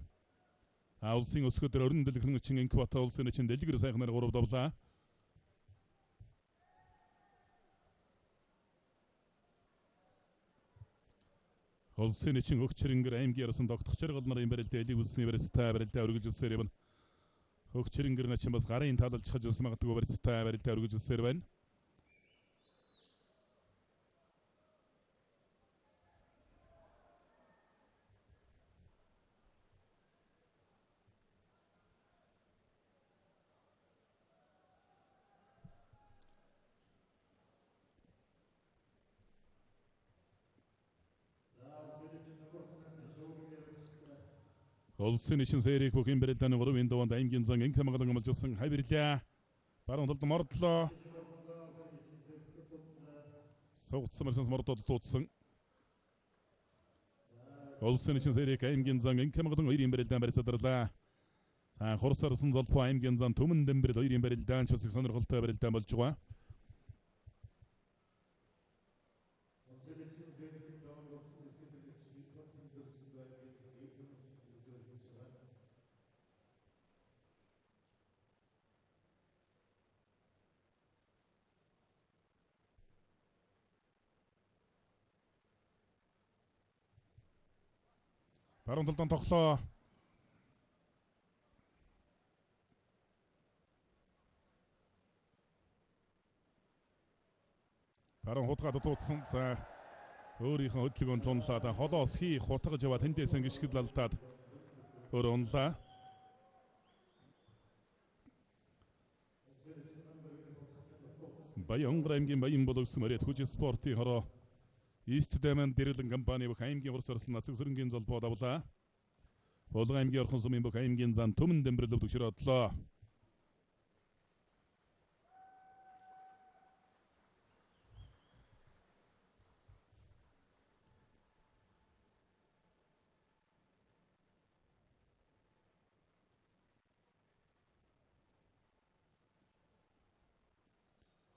C: Улсын өсгөдөр орон дэлгэрэн эчин Инкбат улсын эчин дэлгэр сайхнаар 3 давлаа. Улсын эчин Хөгчрэнгэр аймгийн арсан Догтох Жаргал нарын барилдаа элиг үлсний барилдаа өргөжлөсөөр байна. Хөгчрэнгэр начин бас гарын таалалж хаж ус магадгүй барилдаа өргөжлөсөөр байна. Улсын эчин сэрийг бүх юм бэрэлдэний 3 даванд аймгийн зан инх хамгаалан амжилсан хавирлаа. Баруун талд мордлоо. Согцсон марсанс мордод тууцсан. Улсын эчин сэрийг аймгийн зан инх хамгаалан 2 юм бэрэлдэн барьцаадарлаа. Хурцарсан золбоо аймгийн зан төмөн дэмбэрэл 2 юм бэрэлдэн ч бас их сонирхолтой бэрэлдэн болж байгаа. Баруун талд тоглоо. Баруун хутгаад дутуудсан. За өөрийнхөө хөдөлгөөнд тунлаад холоос хий хутгаж яваа тэндээс гიშгэл алдаад өөр унлаа. Баянгар аймгийн Баян болгосон мөрөд хүч спортын хороо East Diamond дэрлэн компани бүх аймгийн хурц зарсан нацаг сэрэнгийн золбоо давлаа. Болгон аймгийн орхон сумын бүх аймгийн зан төмөн дэмбэрлэв төгшрөөдлөө.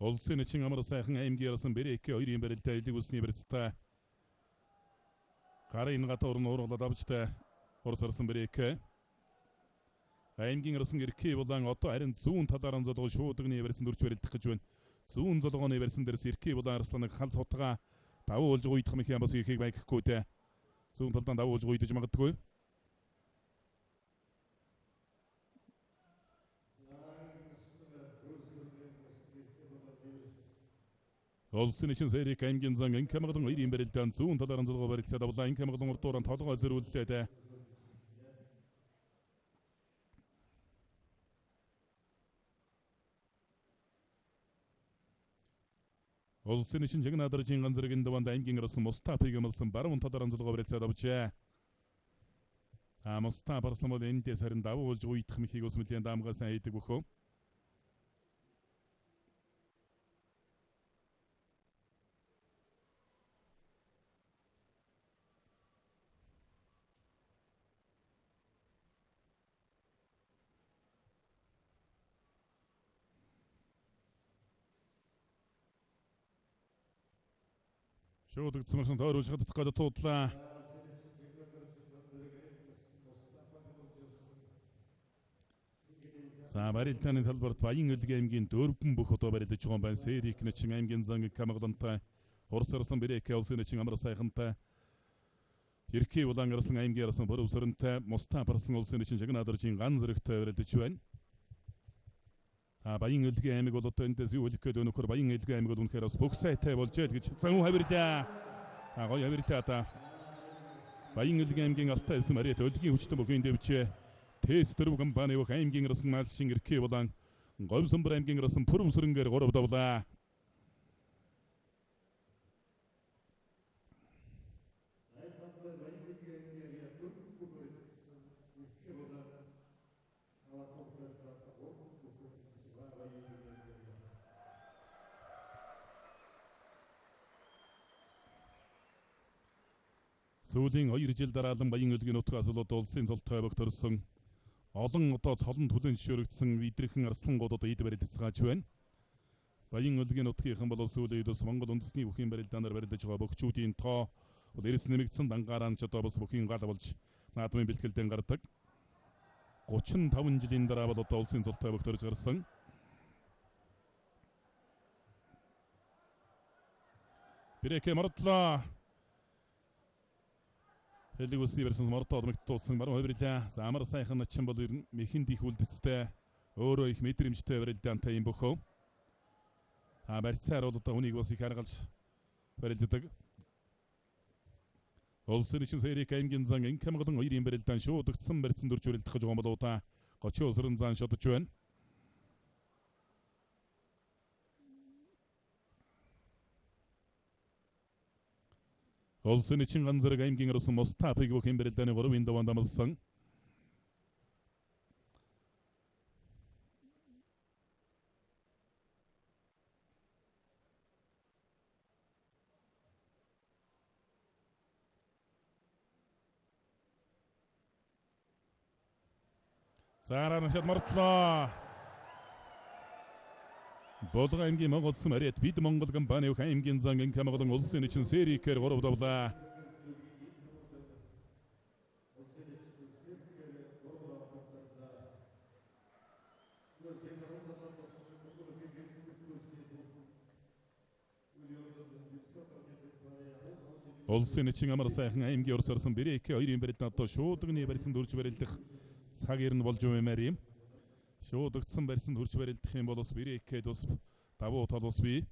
C: Улсын эчин амар сайхан аймгийн ярсан бэрээк 2-ын барилдаа элэг усны барьцтай. Гарын гатуур нууруулаад авчтай хурцарсан бэрээк. Аймгийн ярсан гэрхий болон одоо харин зүүн талаараа золгоо шуудагны барьсан дөрж барилдах гэж байна. Зүүн золгооны барьсан дээрс эрхий болон арсланыг хал сутгаа давуу уулж гуйдах мэхийн бас ихийг байхгүй дээ. Зүүн талдаа давуу уулж гуйдаж магадгүй. Улсын эчин сэрик аймгийн зан инкамгалан 2-ын барилдаан зүүн талаараа золгоо барилцаад авлаа. Инкамгалан урдуураа толгой зөрүүллээ. Улсын эчин жигнаадаржийн ганцэргийн даванд аймгийн арсан Мустафыг амлсан баруун талаараа золгоо барилцаад авчээ. Мустаф барсан бол эндээс харин давуу уулж гуйдах мэхийг ус мөлийн даамгаас айдаг бөхөө. Шуудагдсан тойруулж чадах гэдэг туудлаа. Барилдааны талбарт Баян Өлгийн аймгийн дөрвөн бүх одоо барилдаж байгаа юм байна. Сэрик нэчин аймгийн зан камгалантай хурцарсан бэрээк улсын нэчин амар сайхантай Ерхий улаан гарсан аймгийн арсан борөвсөрөнтэй Мустаф барсан улсын нэчин жигнаадаржийн ган зэрэгтэй барилдаж байна. Баян Өлгийн аймаг бол одоо эндээс юу хэлэх гээд өнөхөр Баян Өлгийн аймаг бол үнэхээр бас бүх сайтай болж ял гэж зан хавирлаа. Гоё хавирлаа та. Баян Өлгийн аймгийн алтай эсэм арет Өлгийн хүчтэн бүхэн дэвчээ. Тэс дөрөв компани бүх аймгийн арсан малшин Ерхий улаан Говьсомбор аймгийн арсан Пүрвсөрөнгээр 3 давлаа. Сүүлийн 2 жил дараалан Баян Өлгийн нутгаас бол улсын золтой бог төрсөн олон одоо цолон түлэн ширэгдсэн идэрхэн арслангуудад эд барилдцгааж байна. Баян Өлгийн нутгийнхан бол сүүлийн үед Монгол үндэсний бүхийн барилдаанаар барилдаж байгаа богчуудын тоо бол эрс нэмэгдсэн дангаараа ч одоо бас бүхийн гал болж наадмын бэлтгэлдэн гардаг. 35 жилийн дараа бол одоо улсын золтой бог төрж гарсан. Бэрээкэ мардлаа. Хэлэг усны барьсан мордоод мэгтүүлсэн баруун хавирлаа. За амар сайхан начин бол мэхэнд их үлдэцтэй өөрөө их мэдрэмжтэй барилдаантай юм бөхөө. Барьцаар бол одоо хүнийг бас их харгалж барилддаг. Улсын эчин сэрик аймгийн зан инкамгалан 2-ын барилдаан шуудагдсан барьсан дөрж барилдах гэж байгаа болоо та 30 усрын зан шодож байна. Улсын эчин ганцэрэг аймгийн арсан Мустафыг бүхэн барилдааны 3-ын даваанд амлсан. Саараа шат мартлаа. Болгон аймгийн Монголсон арет бид Монгол компани бүх аймгийн зан инкамгалан улсын эчин сэрикээр 3 давлаа. Улсын эчин амар сайхан аймгийн урсарсан бэрээк 2-ын барилдаан одоо шуудагны барьсан дөрж барилдах цаг ирнэ болж юмэр юм. Шуудагдсан барьсан дөрж барилдах юм бол бас бэрээкэд бас давуу тал бас бий.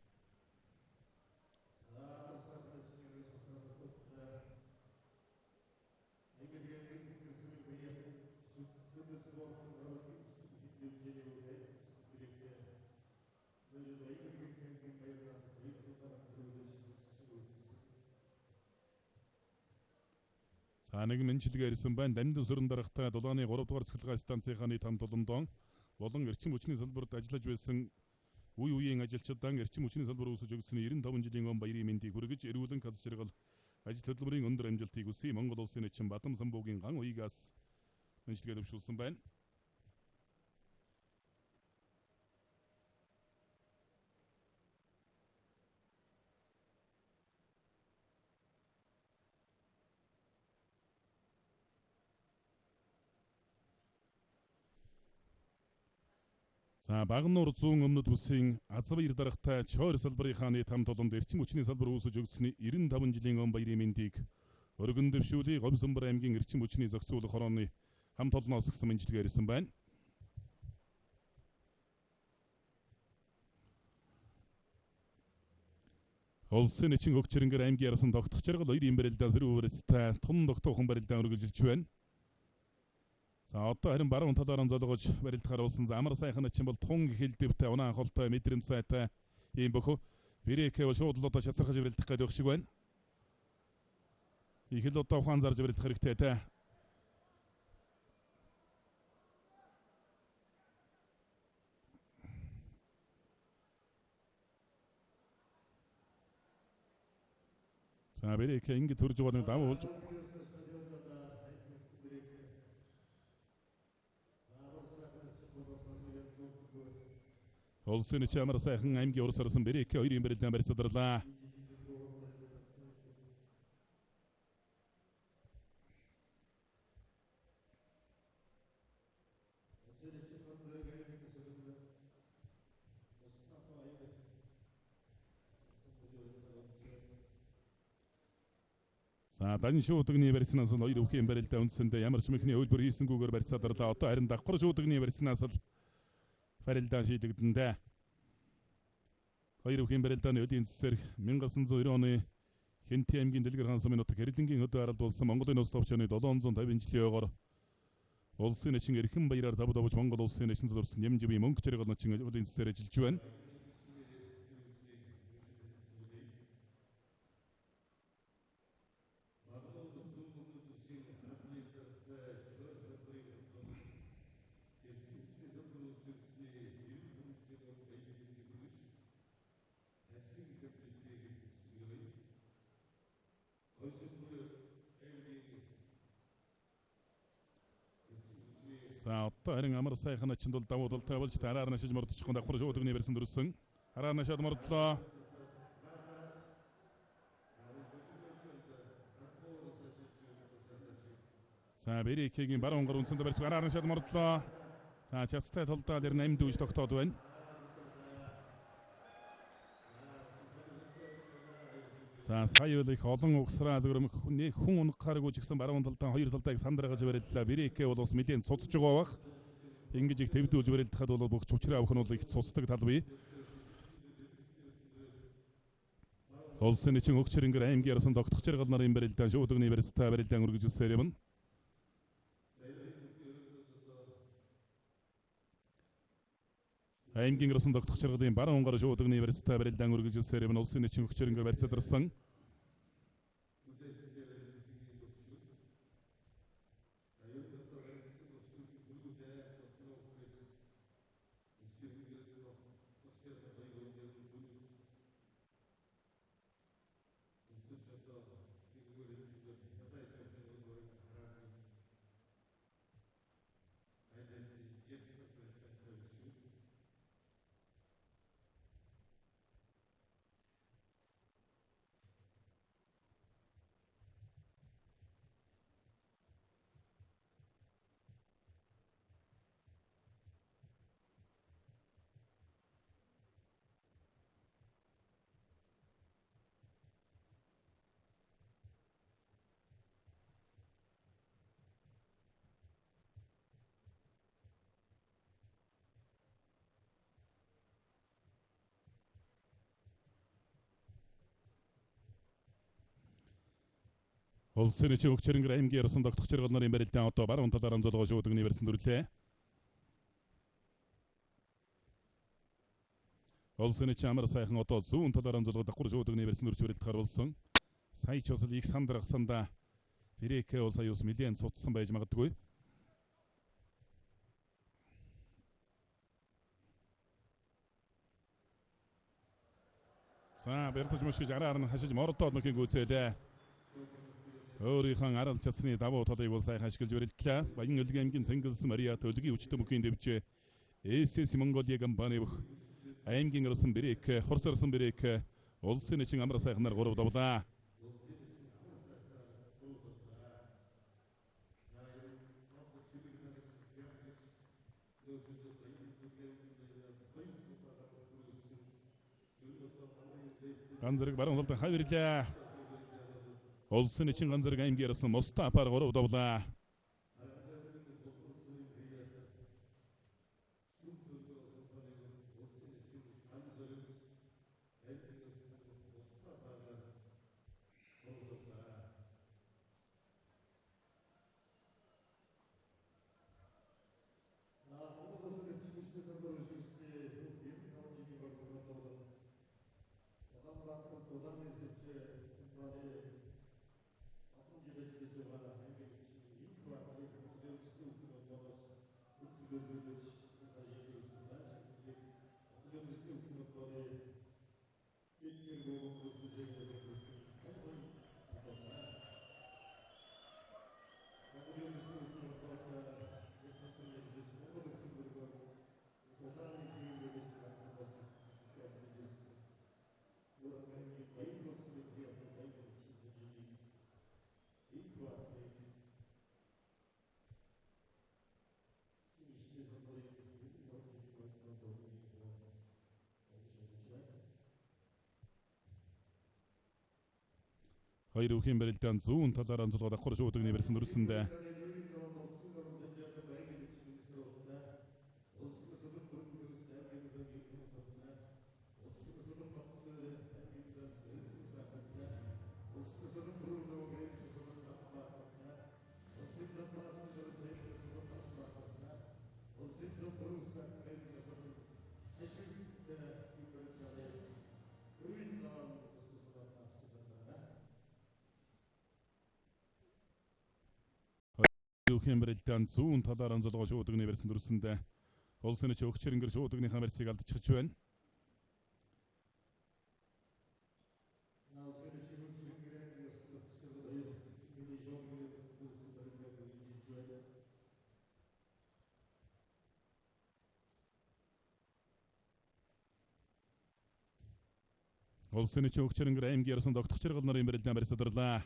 C: За нэг мэнчилгээ ирсэн байна. Данид сүрэн дарагтай 7-ны 3 дугаар цэцгэлэг станцынхаа нийт хамт олондон болон эрчим хүчний салбарт ажиллаж байсан үе үеийн ажилчдаа эрчим хүчний салбар үүсэж өгсөн 95 жилийн он баярын мэндийг хүргэж эрүүлэн каз жаргал ажил хөдөлмөрийн өндөр амжилтыг хүсье. Монгол улсын эчин Бадам самбуугийн ган уягаас мэнчилгээ төвшүүлсэн байна. За Багнуур зүүн өмнөд бүсийн Азбаяр дарагтай Чойр салбарынхаа нийт хамт олонд эрчим хүчний салбар үүсэж өгсөний 95 жилийн он баярын мэндийг өргөн дэвшүүлээ. Говьсөнбөр аймгийн эрчим хүчний зохицуулах хорооны хамт олноос гсэн мэнчилгээ ирсэн байна. Улсын эчин Хөгчрөнгөр аймгийн ярсан тогтох жаргал 2 барилдаа зэрэг үрэлцтэй тун тогтоохон барилдаа өргөжлж байна. За одоо харин баруун талаар золгож барилдахаар болсон амар сайхан эчин бол тун хэлдэвтэй унаа анхолтой мэдрэмж сайтай ийм бөхөө бирээкээ бол шууд л одоо шасархаж барилдах гэдэг шиг байна. Их л одоо ухаан зарж барилдах хэрэгтэй те. За бирээкээ ингэ төрж байгаа нэг дав болж Улсын эчин амар сайхан аймгийн урс арсан бирээкээ 2 барилдаан барьцаадарлаа. За дан шуудагны барьцнаас нь 2 өвхийн барилдаа үндсэндээ ямар ч мэхний хөлбөр хийсэнгүүгээр барьцаадарлаа. Одоо харин давхар шуудагны барьцнаас л барилдаан шийдэгдэндээ 2 өвхийн барилдааны өдийн цэцэр 1990 оны Хэнти аймгийн Дэлгэр хаан сумын нутаг Хэрлэнгийн хөдөө харалд болсон Монголын улс товчооны 750 жилийн ойгоор улсын эчин эрхэм баяраар давж Монгол улсын эчин зурсан нэмживийн мөнгө жаргал начин өдийн цэцэр ажиллаж байна. За одоо харин амар сайхан ачинд бол давуудалтай болж араар нашиж мордчихгон давхар шуудагны барьсан дөрөсөн. Араар нашаад мордлоо. За бирээкийн баруун гар үнцэнд барьсан араар нашаад мордлоо. За часттай толдоод ер нь 8 дүүж тогтоод байна. За сая бол их олон угсраа зөвхөн хүн унахааргүй ч гэсэн баруун талдаа 2 талдааг сандрагаж бариллаа. Бирээкээ бол бас нэлээд цуцж байгаа бах. Ингэж их төвдүүлж барилдахад бол бүх чучраа авах нь бол их цуцдаг тал бий. Улсын эчин Хөгчрөнгөр аймгийн ярсан тогтох жаргал нарын барилдаан шуудагны барилцтай барилдаан үргэлжилсээр юм. Аймгийн ярсан тогтох жаргалын баруун гар шуудагны барилцтай барилдаан үргэлжилсээр юм. Улсын эчин Хөгчрөнгөр барьцаадарсан. Улсын эчин Хөгчрөнгөр аймгийн ярсан тогтох жаргал нарын барилдаан одоо баруун талаар амзолгоо шуудагны барьсан дүрлээ. Улсын эчийн амар сайхан одоо зүүн талаар амжилт давхар шуудагны барьсан дүрч барилт харуулсан. Сая ч бас их сандрагсанда Бирекэ бол сая ус нэлээд цуцсан байж магадгүй. За бэрдэж мөшгөж араар нь хашиж мордоод мөхийн гүйцээлээ. Өөрийнхөө арал чацны давуу талыг бол сайхан ашиглаж барилдлаа. Баян өлгийн аймгийн Цэнгэлс Мария төлгийн өчтө мөхийн дэвжээ. СС Монголия компани бүх аймгийн ирсэн Бирекэ, хурцарсан Бирекэ улсын эчийн амар сайхнаар 3 давлаа. Ганзэрэг баруун талд хавирлаа. Улсын эчийн ганзэрэг аймгийн ирсэн Мустафаар 3 давлаа. Хоёр өвхийн барилдаан зүүн талаар амжилт давхар шуудагны барьсан дүрсэндээ өвхийн барилдаан зүүн талаар амжилт шуудагны барьсан дүрсэндээ улсын эч өгчрөнгөр шуудагны хамарцыг алдчихж байна. Улсын эч өгчрөнгөр аймгийн ирсэн догтох чиргал нарын барилдаан барьсадарлаа.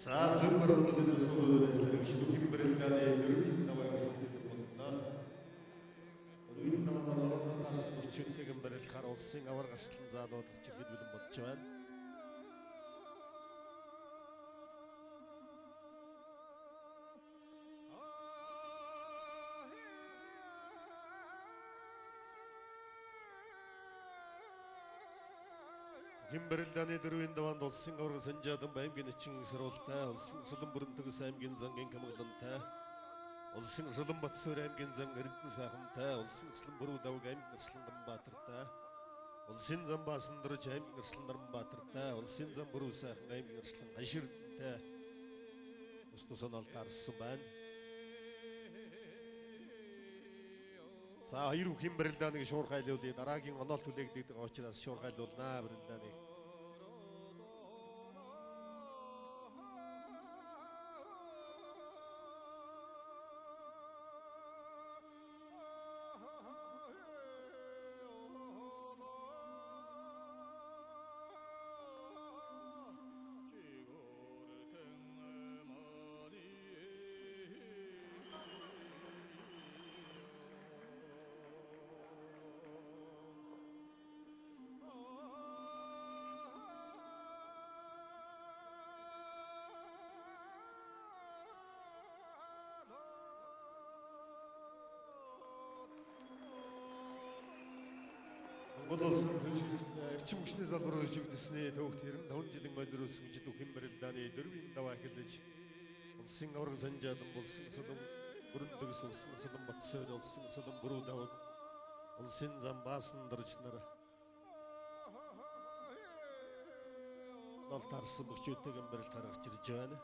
A: За зөв баруун суулгад ажиллах шинэ барилдааны дөрвийн даваа хэлбэрнэ. Дөрвийн даваа тас өчигтэйгэн барилахаар улсын авар гарчлан заалууд чиргэд бэлэн болж байна. Химбэрэлдэний дөрвийн даваанд улсын аварга санжаадан аймгийн эчин сэрүүлтэй улсын Сүлэн бүрэн төгс аймгийн зангийн камглантай улсын Сүлэн Батсуур аймгийн зан Эрдэнэ сайхантай улсын Сүлэн бүрүү давг аймгийн Арслан Ганбаатартай улсын зам Баасан дөрж аймгийн Арслан Наранбаатартай улсын зам бүрүү сайхан аймгийн Арслан Хаширтай тус тусаал таарсан байна. За хоёр бүхэн барилдааныг шуурхайлуулъя. Дараагийн онол түлээгдэх байгаа учраас шуурхайлуулнаа барилдааныг. Монгол улсын эрчим хүчний салбар хөгжигдсөний төвөгт 95 жилийн ойлруулсан жид бүхэн барилдааны дөрвийн даваа эхэлж улсын авраг санжаадан болсон сүлэн бүрэн төгс улсын сүлэн батсаар улсын сүлэн бүрүү даваг улсын зам баасан дөрж нар нолтарсан бөхчүүдтэйгэн барилт харагч ирж байна.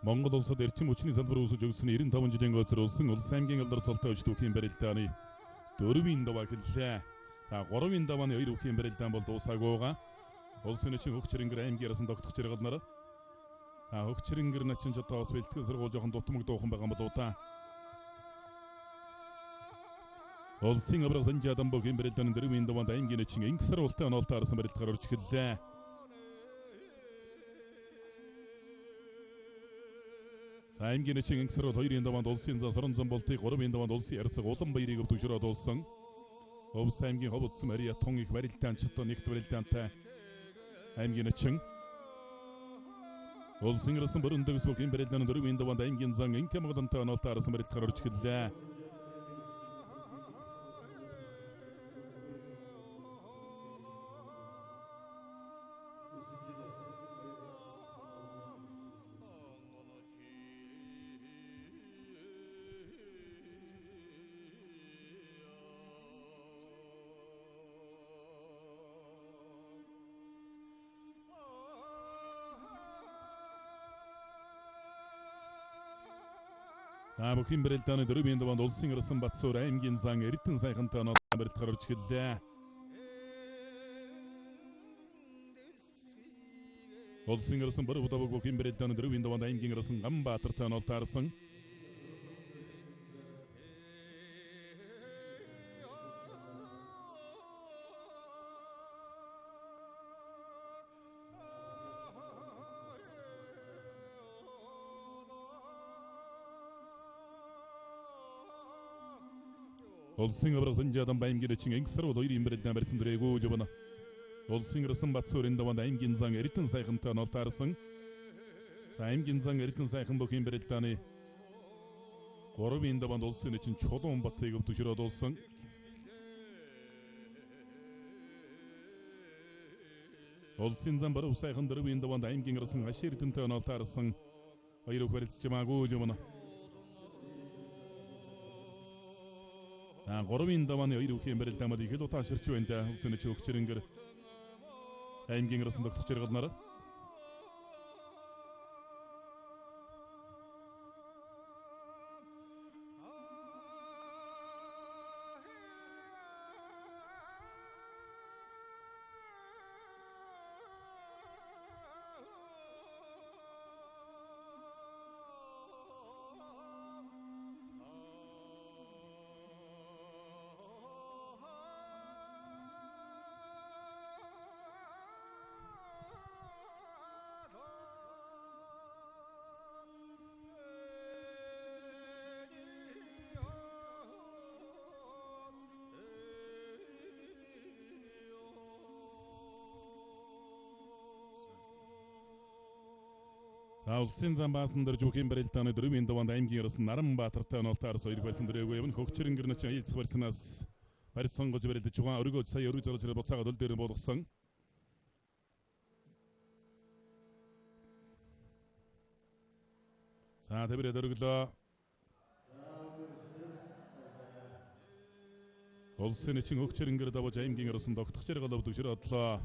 C: Монгол улсад эрчим хүчний салбар үүсэж өгсөн 95 жилийн өдөр улсын улс аймгийн алдар цолтой өч түүхийн барилдааны 4-ийн даваа эхэллээ. Та 3-ийн давааны 2 түүхийн барилдаан бол дуусаагүй байгаа. Улсын нэгэн Хөгчирэнгэр аймгийн арсан тогтох жаргал нар. Та Хөгчирэнгэр начин ч одоо бас бэлтгэл сургууль жоохон дутмаг дуухан байгаа болов та. Улсын авраг санжаадан бүхэн барилдааны 4-ийн даваанд аймгийн нэгэн Инксар ултай оноолтой арсан барилт гарч эхэллээ. Аймгийн нэгэн Инксар бол 2-ийн даваанд улсын зан сорон зам болтыг 3-ийн даваанд улсын ярцаг улан баярыг өвтгшрөөд улсан. Ховс аймгийн ховцсон Мариа тун их барилдаан ч одоо нэгт барилдаантай аймгийн нэгэн улсын ирсэн бүрэн төгс бүхэн барилдааны 4-ийн даваанд аймгийн зан инкэ Монголонтой оноолтой арсан барилт гарч эхэллээ. Бүхэн барилдааны 4-ийн даваанд улсын ирсэн Батсуур аймгийн зан Эрдэнэ сайхантай оноолтой барилт гарч эхэллээ. Улсын ирсэн Боров даваг бүхэн барилдааны 4-ийн даваанд аймгийн ирсэн Ганбаатартай оноолтой арсан. Улсын авраг санжаадан аймгийн нэгэн Инксар бол 2-ийн барилдаан барьсан дөрөөгөө явна. Улсын ирсэн Батсуурын даваанд аймгийн зан Эрдэнэ сайхантай оноолтой арсан. Аймгийн зан Эрдэнэ сайхан бүхэн барилдааны 3-ийн даваанд улсын нэгэн Чулуун Батыг өвтгшрөөд улсан. Улсын зан Боров сайхан 4-ийн даваанд аймгийн ирсэн Хаш Эрдэнэтэй оноолтой арсан. Хоёр өх барилцж байгаагүй явна. 3-ийн давааны 2 бүхэн барилдаан их л утааширч байна. Улсын нэгэн Хөгчирэнгэр аймгийн ирсэн тогтох жаргал нар. Улсын зам баасандар жүхийн барилдааны 4-ийн даваанд аймгийн ерөөсөн Наранбаатартай онолтоор соёрог барьсан дөрөөгөө явна. Хөгчрөнгөр начин аялц барьснаас барьсан гож барилдаж байгаа өргөө сая өргөж зарж буцаагаад өл дээр болгосон. За тэврээ дөрөглөө. Улсын начин хөгчрөнгөр давж аймгийн ерөөсөн тогтох зэрэг оловдөг широодлоо.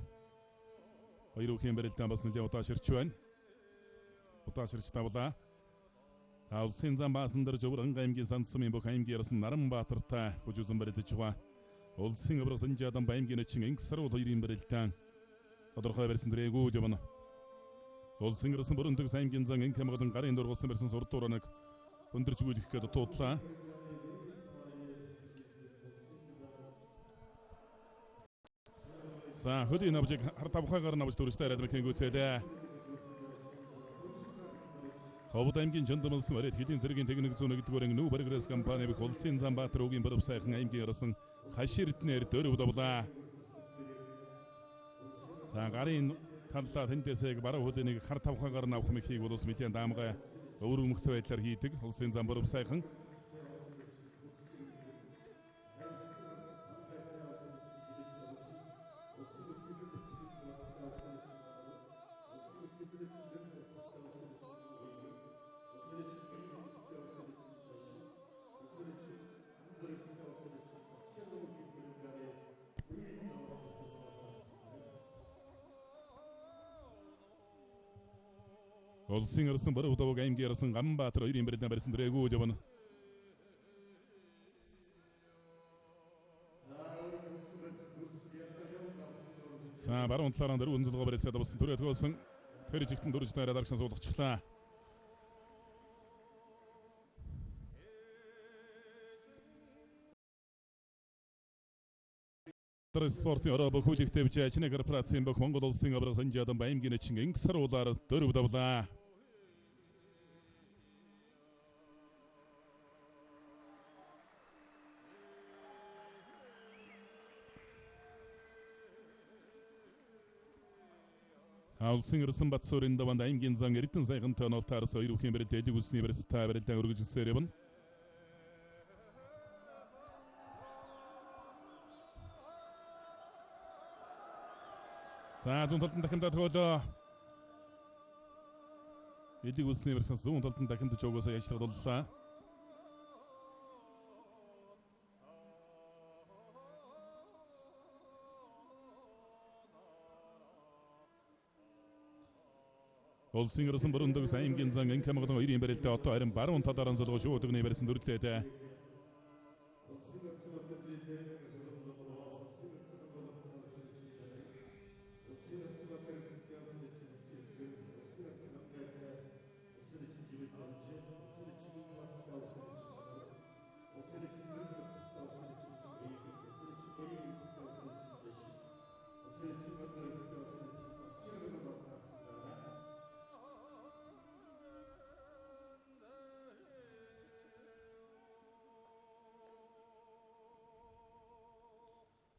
C: Хоёр үхийн барилдаан бас нэлээд удаа ширч байна. Удаа ширч тавлаа. Улсын зам баасандар Жовран аймгийн Сансамын бүх аймгийн ерөөсөн Наранбаатартай хүжүүсэн барилдаж байгаа. Улсын өврөг Санжаадан аймгийн начин Инксар бол хоёрын барилдаан тодорхой барьсан дрээгүү явна. Улсын ерөөсөн Бүрэндэг аймгийн зан Инк хамгаалан гарын дургуулсан барьсан сурдууранаг өндөрч өгүүлэх гээд туудлаа. За хөлийн навжиг хар тавхайгаар навж дүрстэй арайд мэхэн гүйцээлээ. Ховд аймгийн Жандамс барайд хэлийн зэргийн техник зүүн нэгдүгээр анги Нүү Баргрэс компани бих Улсын зам Баатар уугийн боров сайхан аймгийн ерөөсөн хаширтнэр дөрөв давлаа. За гарын таллаа тэндээсээ баруун хөлийн хар тавхайгаар навх мэхийг бол ус нэлээд даамгай өвөрмөгц байдлаар хийдэг Улсын зам боров сайхан. Улсын ерөөсөн боров давг аймгийн ерөөсөн Ганбаатар хоёрын барилдаан барьсан дрээгүү явна. За баруун талаараа дөрвөн зөвлөгөө барилцаад авсан түрээ төгөөсөн тэр жигтэн дөрөж таараа дарагшин суулгачихлаа. Спортын ороо бөхүүлэгтэй бич ажны корпорацийн бүх Монгол улсын авраг Санжаадан аймгийн начин Инксар уулаар дөрөв давлаа. Улсын ерөөсөн Батсуурын даваанд аймгийн зан Эрдэнэ сайхантай онолтоорс хоёр үхийн барилд элэг үлсний барилдтай барилдаан өргөжлөсөөр явна. За зүүн талд дахин төгөөлөө. Элэг үлсний барилсан зүүн талд дахин төчөөгөөсөө ажиллагаад боллоо. Улсын ерөөсөн Бүрэндэг аймгийн зан Инк хамгаалан хоёрын барилдаа одоо харин баруун талаараа золгоо шууд өгнө барьсан дүрлээд.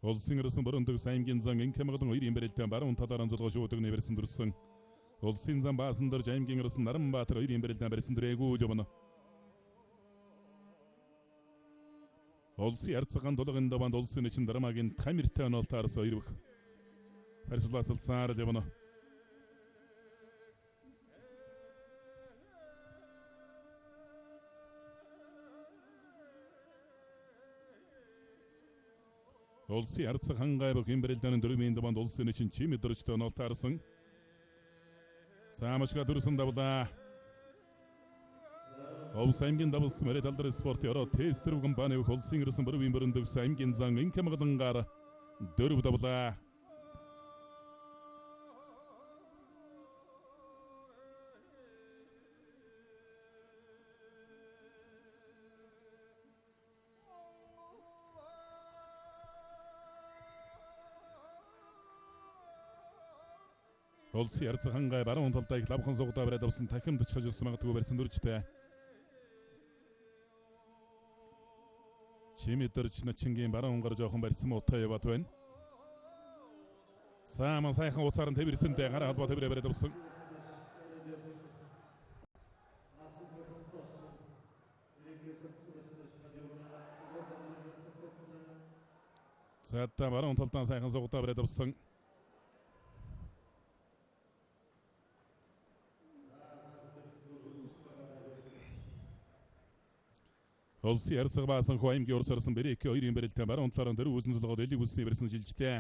C: Улсын ерөөсөн Бүрэндэг аймгийн зан Инк хамгаалан хоёрын барилдаан баруун талаараа золгоо шууд өгнө барьсан дүрсэн. Улсын зам баасандар аймгийн ерөөсөн Наранбаатар хоёрын барилдаан барьсан дрээгүү явна. Улсын арцгаан дулгын даваанд улсын начин Дарамагийн Тамиртай онолтоорс хоёр бүх харьцуулсалцаар явна. Улсын арцаг хангай бүх барилдааны дөрвийн даваанд улсын начин Чими дөржтэй онолтоорсон. Самашга дүрсэн давлаа. Улс аймгийн давсан мэрэ талдар спортын ороо тестер компани бүх улсын ерөөсөн Бүрэндэг аймгийн зан Инк хамгаалангаар дөрөв давлаа. Улсын арцаг хангай баруун талдаа их лавхан сугдаа бариад авсан тахимд чиж авсан магадгүй барьсан дүржтэй. Чими дөрж начингийн баруун гар жоохон барьсан муутай яваад байна. Сааман сайхан уцаар нь тэвэрсэндээ гараа холбоо тэврээ бариад авсан. Цаатта баруун талдаа сайхан суугатаа бариад авсан. Олсын ярцаг баасан Хуаймгийн урсарсан бэрээ 2-2 барилтаа баруун талаараа дөрөв үзэн цолгоод элиг үсний барьсан шилжлээ.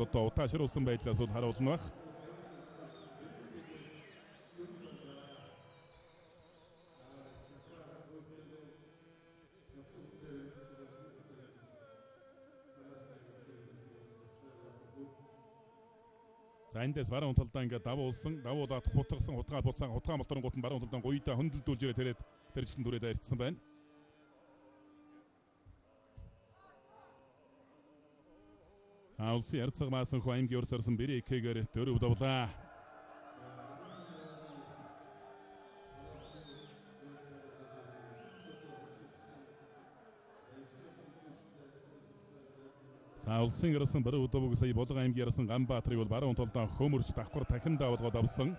C: бол одоо утаашруулсан байдлаас бол харуулна баг. За эндээс баруун талдаа ингээд давуулаад хутгасан хутгаа буцаан хутгаа молторнгууд нь баруун талдаа гуйдаа хөндлөлдүүлж ирээд тэрээд тэрчтэн дүрээд арчсан байна. Улсын ярцаг маасан хуу аймгийн урд зарсан Бэрекэгээр дөрөв давлаа. Улсын ярсан баруун удавг сая Булган аймгийн ярсан Ганбаатрыг бол баруун талдаа хөмөрч давхар дахин давалгоод авсан.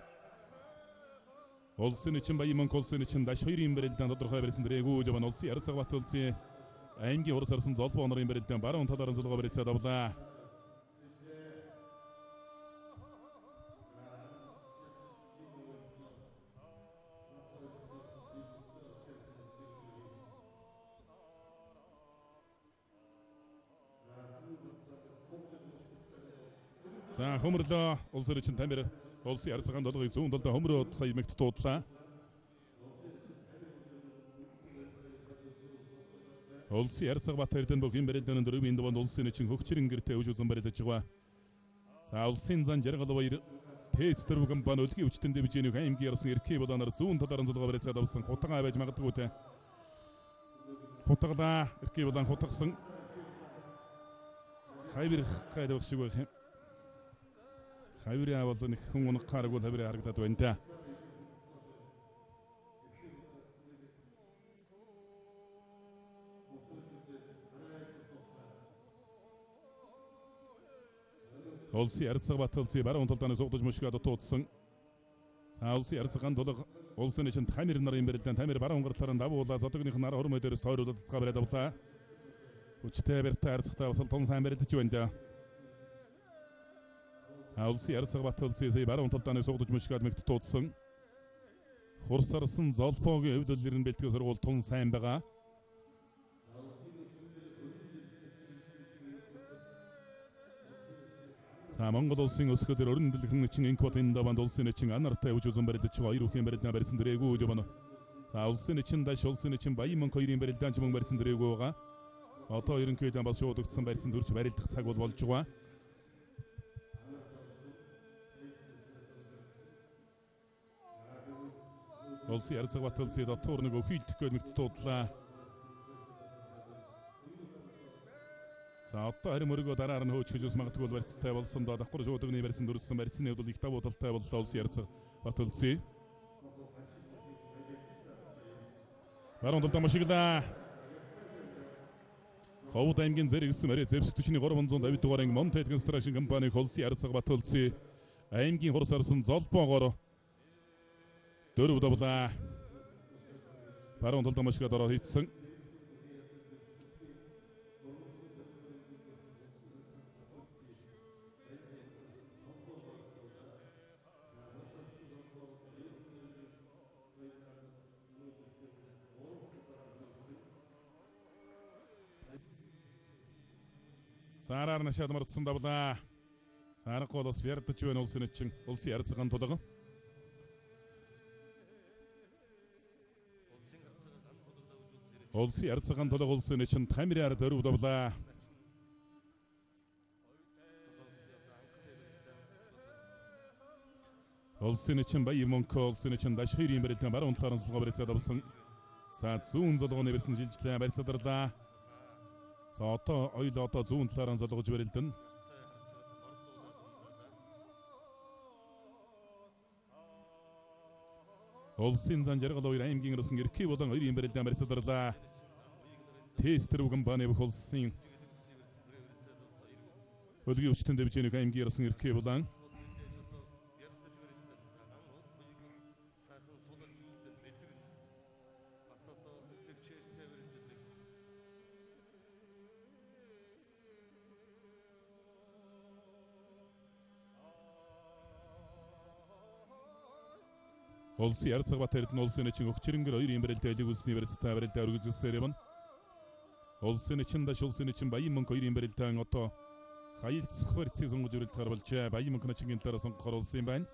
C: Улсын эчин Баян улсын эчин даш 2-ын бэрэлдэн тодорхой барьсан дэрэгүү л улсын ярцаг бат улсын аймгийн урд зарсан золбоо нарын бэрэлдэн баруун талаар зулгаа барьцаа давлаа. За хөмөрлөө улсын эчин Тамир улсын ярцагаан долгыг зүүн талдаа хөмрөөд сая мэгт дуудлаа. Улсын ярцаг бат эрдэн бүхэн бэрэлдэн дөрвийн даванд улсын эчин хөгчрэн гэртээ өж үзэн барилж байгаа. За улсын зан жаргал баяр Тэц дөрвөн компани өлгийн хүчтэн дэвжээнийх аймгийн ярсан эрхий болооноор зүүн талаар зулгаа барьцаад авсан хутгаа байж магадгүй те. Хутгалаа эрхий болон хутгсан. Хайвэр гайдах шиг байх юм. Хайвраа бол нэг хүн унахааргүй хайвраа харагдаад байна та. Улсын ярцаг баталцыг баруун талдаа суугдаж мөшгөөд туудсан. Улсын ярцагаан дулаг улсын эчин Тамир нарын бэрэлдэн Тамир баруун гартлаараа давуулаа зодогных нар хормой дээрээс тойруулаад татгаа бариад авлаа. Хүчтэй бэртэ арцгтаа бас тун сайн барилдаж байна да. Улсын ярцаг баталцыг сая баруун талдаа суугдаж мөшгөөд мэгт туудсан. Хурсарсан золбоогийн өвлөл ирэн бэлтгэл сургууль тун сайн байгаа. За Монгол улсын өсгөдөр өрн дэлгэн эчин инквот энэ даванд улсын эчин анартай үж үзэн барилдаж байгаа 2 үхэн барилдаа барьсан дэрэгүү л байна. За улсын эчин даш улсын эчин Баян 2-ын барилдаан ч мөн барьсан дэрэгүү байгаа. Одоо ерөнхийдөө бас шуудагдсан барьсан дөрж барилдах цаг бол болж байгаа. Улсын ярцаг баталцыг дотор нэг өхийлдэх гээд мэгт дуудлаа. За одоо харин мөргөө дараар нь хөөж хижүүс магадгүй барьцтай болсон доо давхар шуудагны барьсан дүрсэн барьцны бол их давуу талтай боллоо улсын ярцаг баталцыг. Баруун талдаа машиглаа. Ховд аймгийн зэрэгсэн мөрөө зэвсэг төчний 350 дугаар анги Монтед констракшн компани улсын ярцаг баталцыг аймгийн хурц арсан золбоогоор дөрөв давлаа. Баруун талдаа машиглаад ороод хийцсэн. Сараар нашаад мартсан давлаа. Сарахгүй бас ярдж байна улсын эчин улсын ярцагаан тулга. Улсын ярцагаан тулга улсын эчин Тамираар дөрөв давлаа. Улсын эчин Баян улсын эчин даш 2-ын барилдаан баруун талаар нь сулгаа барьцаад авсан. За зүүн золгооны барьсан жилжлээ барьцаадарлаа. За одоо ойлоо одоо зүүн талаар нь золгож барилдан. Улсын зан жаргал хоёр аймгийн ирсэн эрхий болон 2-ын барилдаан барьцаадарлаа. Тэц дөрвөн компани улсын өлгийн хүчтэн дэвжээнийх аймгийн ирсэн эрхий болон улсын ярцаг бат эрдэнэ улсын эчин өгчрэнгэр 2-ын барилдаа элэгүүлсний барилдаа барилдаа өргөжлөсээр явна. Улсын эчин даш улсын эчин Баян 2-ын барилдаан одоо хаилцах барьцыг сонгож өрөлдөхөр болжээ. Баян мөнхнөчгийн талаар сонгохоор болсон юм байна.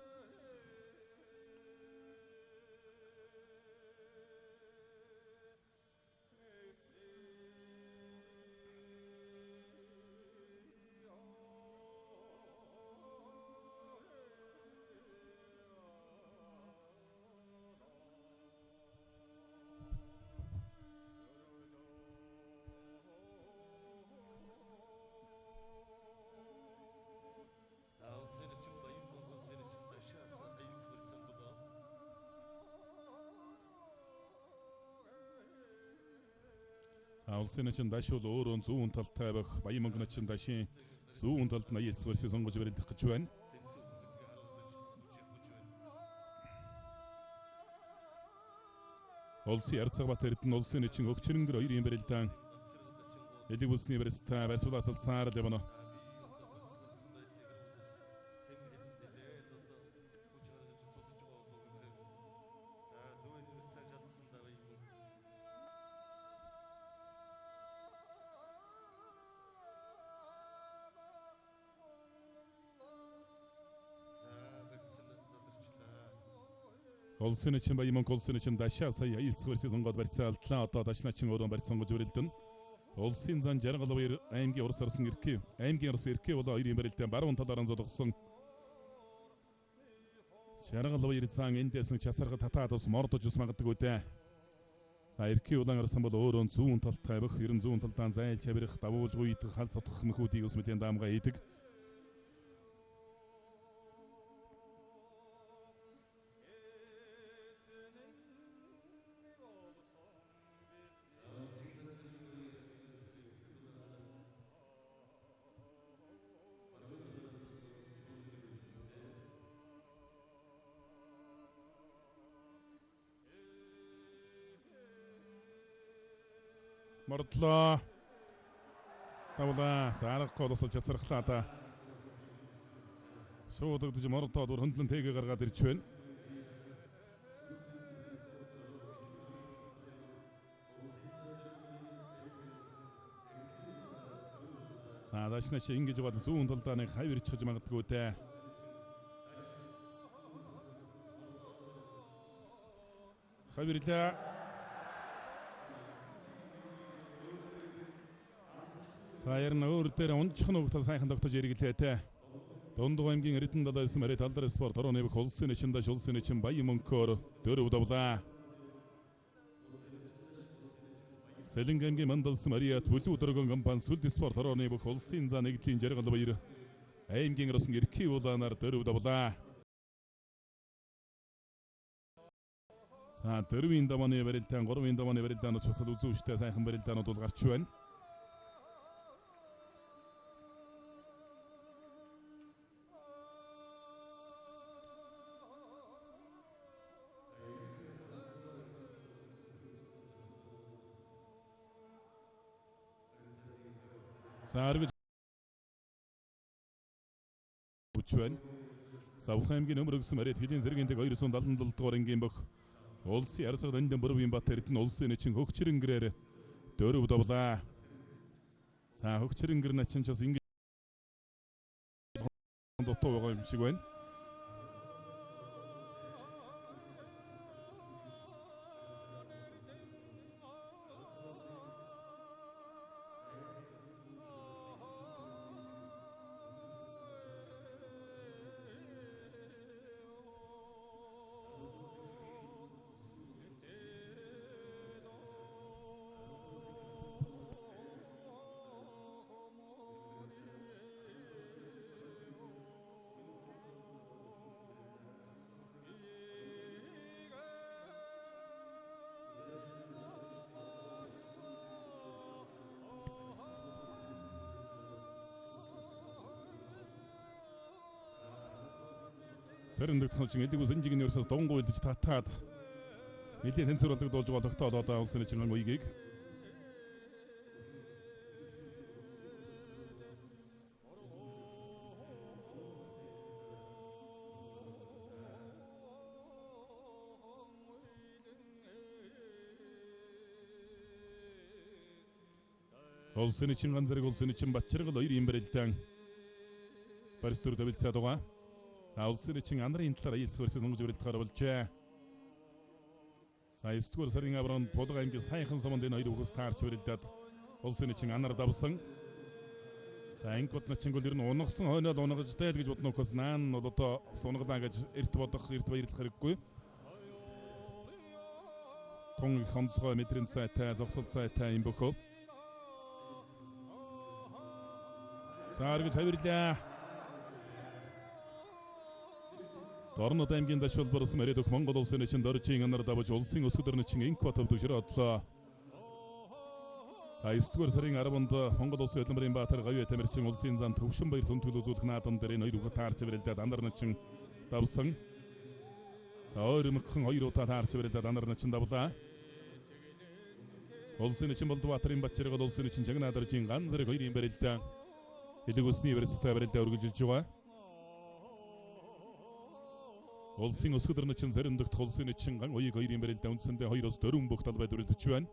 C: Улсын нэгэн даш бол өөрөө зүүн талтай байх Баян мөнхнөчийн дашийн зүүн талд наялц барьцыг сонгож өрөлдөх гэж байна. Улсын Арцгабат Эрдэнэ улсын нэгэн Өгчрөнгөр 2-ын барилдаан элэг бүсний барьцтай барьцуулаас алсаар л явна. Улсын нэгэн Баян мөнх улсын нэгэн дашаа сая аялцах барьцыг сонгоод барьцаа алдлаа. Одоо дашнаачин өөрөө барьц сонгож өрөлдөн. Улсын зан Жаргалбаяр аймгийн Орос арсан Иркэ аймгийн Орос Иркэ бол 2-ын барилдаан баруун талаараа зодгосон. Жаргалбаяр зан эндээс нэг чацарга татаад ус мордож ус магаддаг үдэ. За Иркэ улаан арсан бол өөрөө зүүн талтай байх 90 зүүн талдаа зайлж авирах давуулж гуйдах хал цотгох мөхүүдийг ус мэлийн даамгаа хийдэг. Мордлоо. Тавла зарахгүй болсоо чацархлаа да. Шуудагдж мордоод бүр хөндлөн тэгээ гаргаад ирж байна. За дашнаш ингэж бод зүүн талдаа нэг хавь ирчихэж магадгүй дээ. Хавирлаа. Саяарна өөр дээр унжих нүгтэл сайхан тогтож ирэглээ те. Дундгой аймгийн Эрдэнэ далайн ирсэн мэрэ талдар спорт орооны бүх улсын нэгэн даш улсын нэгэн Баян мөнхөөр 4 удавлаа. Сэлэнг аймгийн Мандалс Мариат бүлүү дөргөн компани сүлд спорт орооны бүх улсын зан нэгдлийн Жаргалбаяр аймгийн Орос Иркэ улаанаар 4 удавлаа. За 4-ийн давааны барилдаан 3-ийн давааны барилдаанууд цусал үзүүштэй сайхан барилдаанууд бол гарч байна. Сааргаж бүчвэн Савх аймгийн Өмөргсөн мэрет хэдийн зэргийн дэг 277 дугаар ангийн бөх улсын Арцгад Андын Бүрвийн Бат Эрдэнэ улсын нэгэн Хөгчрөнгөрээр 4 давлаа. За Хөгчрөнгөр начин ч бас ингэ дутуу байгаа юм шиг байна. Сэрэндэг тончин элэг үс энжигний өрсөс донгоо илдэж татаад нэлийн тэнцвэр болдог дуулж байгаа тогтоол одоо улсын нэгэн үеийг улсын нэгэн ганцрыг улсын нэгэн Батчиргал 2 юм барилдаан Баристүр дэвэлцээ дугаа. Улсын эчин анарын талаар аялцгаарсан сонгож барилдахаар болжээ. За 9 дугаар сарын аврагт Булга аймгийн Саяхан суманд энэ хоёр хүүхэс таарч барилдаад улсын эчин анар давсан. За ангууд начингол ер нь унагсан хойнол унагаж дээл гэж бодно хөөс наан бол одоо сунаглаа гэж эрт бодох эрт баярлах хэрэггүй. Тун их онцгой мэдрэмж сайтай зогсол сайтай юм бөхөө. За аргаж хавирлаа. Дорнод аймгийн дашвал барсан мөрөдөх Монгол улсын эчин дөржийн анар давж улсын өсгөдөрн эчин инкватов төгшрөөдлөө. За 9 дугаар сарын 10-нд Монгол улсын хөдөлмөрийн баатар Говья Тамирчин улсын зам төвшин баяр төнтгөл үзүүлэх наадам дээр энэ хоёр хүүхэд таарч барилдаад анар начин давсан. За ойрмогхон хоёр удаа таарч барилдаад анар начин давлаа. Улсын эчин Болдбаатарын Батчиргал улсын эчин Жагнаа дөржийн ган зэрэг хоёрын барилдаа элэг усны барилдаа барилдаа үргэлжилж байгаа. Улсын өсгөдөрн эчин Заримдагт улсын эчин ган уяг хоёрын барилдаа үндсэндээ 2-4 бүх талбай дүрлэж байна.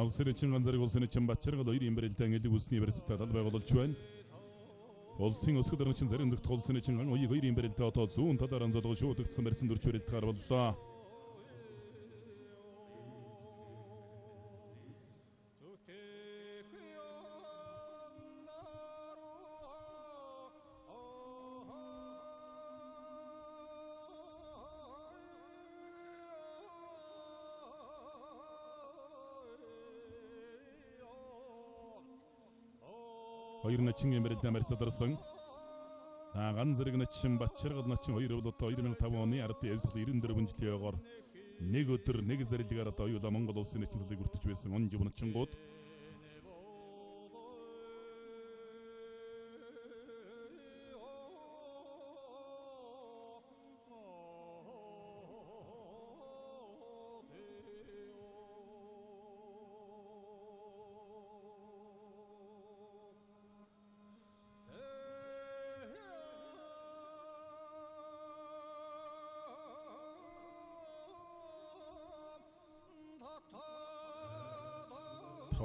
C: Улсын эчин ган зэрэг улсын эчин Батчиргал хоёрын барилдаан элэг усны барилдаа талбай болж байна. Улсын өсгөдөрн эчин Заримдагт улсын эчин ган уяг хоёрын барилдаа одоо зүүн талаар анзуулгын шуудагдсан барьсан дөрж барилдахаар боллоо. Хоёр начин барилдаа марсадарсан. За ган зэрэг начин Батчиргал начин хоёр бол одоо 2005 оны ардын явсгал 94 жилийнхоор нэг өдөр нэг зарилгаар одоо оюула Монгол улсын эчин төлөв хүртэж байсан он жив начингууд.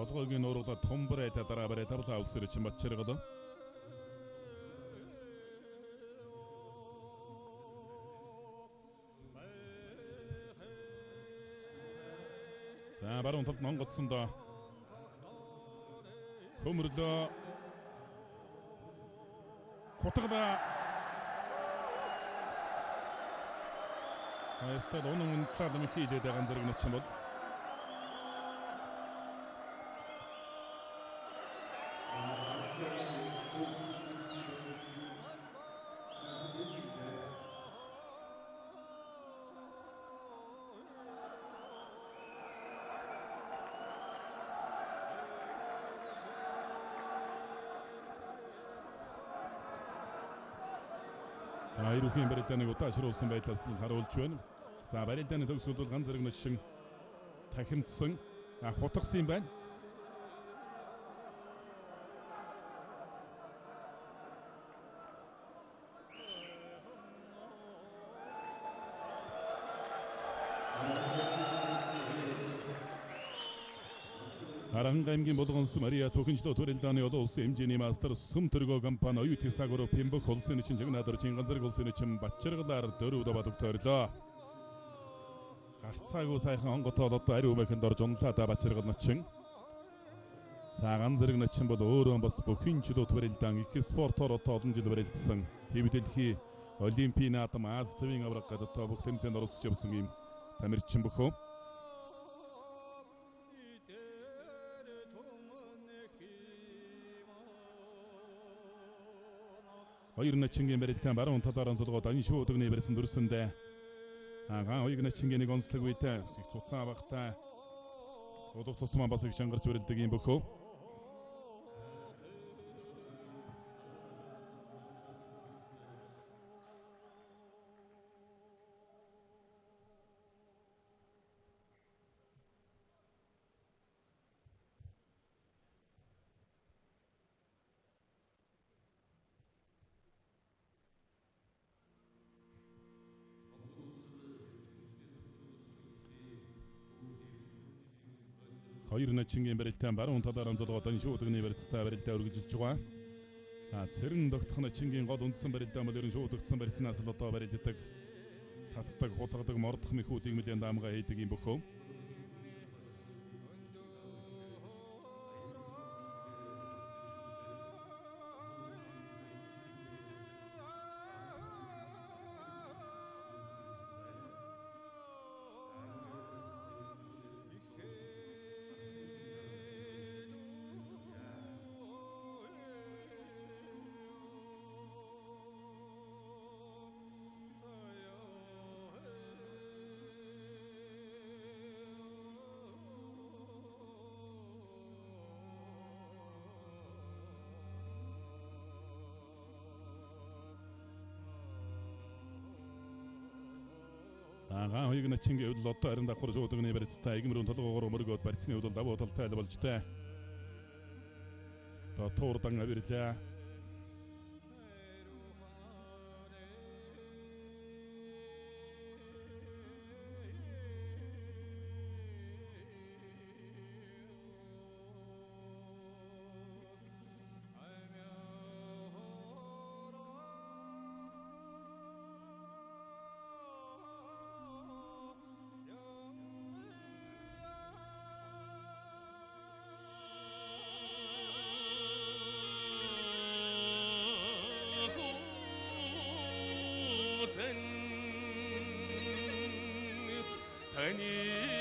C: Толгойн нууруулаад томбраа дараа барай тавлаа улсын эчин Батчиргал. За баруун талд Монгодсондоо хөмөрлөө Хотгола. За ястад онон талд мөхийлээд байгаа зэрэг начин бол За ирүүхийн барилдааныг удаашруулсан байдлаас харуулж байна. За барилдааны төгсгөл бол ганц зэрэг начин тахимдсан хутгасан юм байна. Арангаимгийн булганс Мария Төхөнчлөө төрөлдөөний олон улсын хэмжээний мастер сүм төргөө компани оюутны сагвар Пембөх улсын чинь жигнадор Чинганзарг улсын чинь Батчиргалаар 4 удаа бадагтоорлоо. Гарцаагүй сайхан онготоод одоо ари өмөөхөнд орж унлаа Батчиргал начин. Ганзарг начин бол өөрөө бас бүхэн жилүүд барилдаан их спортоор олон жил барилдсан. ТV дэлхий Олимпийн наадам Аз ТV-ийн авраг гадаад бүх тэмцээнд оролцож явсан юм тамирчин бөхөө. Хоёр начингийн барилдаан баруун талаараа цолгоод ани шууд өгнө барьсан дүрсэндээ хоёр начингийн нэг онцлог үйтэй их цуцсан багтай удах тусмаа бас их шангарч барилдаг юм бөхөө. Хоёр начингийн барилдаан баруун талаараа золгоод ани шууд өгнө барьцтай барилдаа өргөжлж байгаа. Цэрэн догтох начингийн гол үндсэн барилдаан бол ерөн шууд өгсөн барьснаас л одоо барилддаг, татдаг, хутгадаг, мордох мэхүүдийг нэлээд даамгаа хийдэг юм бөхөө. Хоёрыг начингийн хувьд одоо харин давхар шууд өгнө барьцтай игмэрүүн толгоогоор өмөргөөд барьцны хувьд давуу талтай л болж таа. Одоо туурдан авирлаа.
D: Tani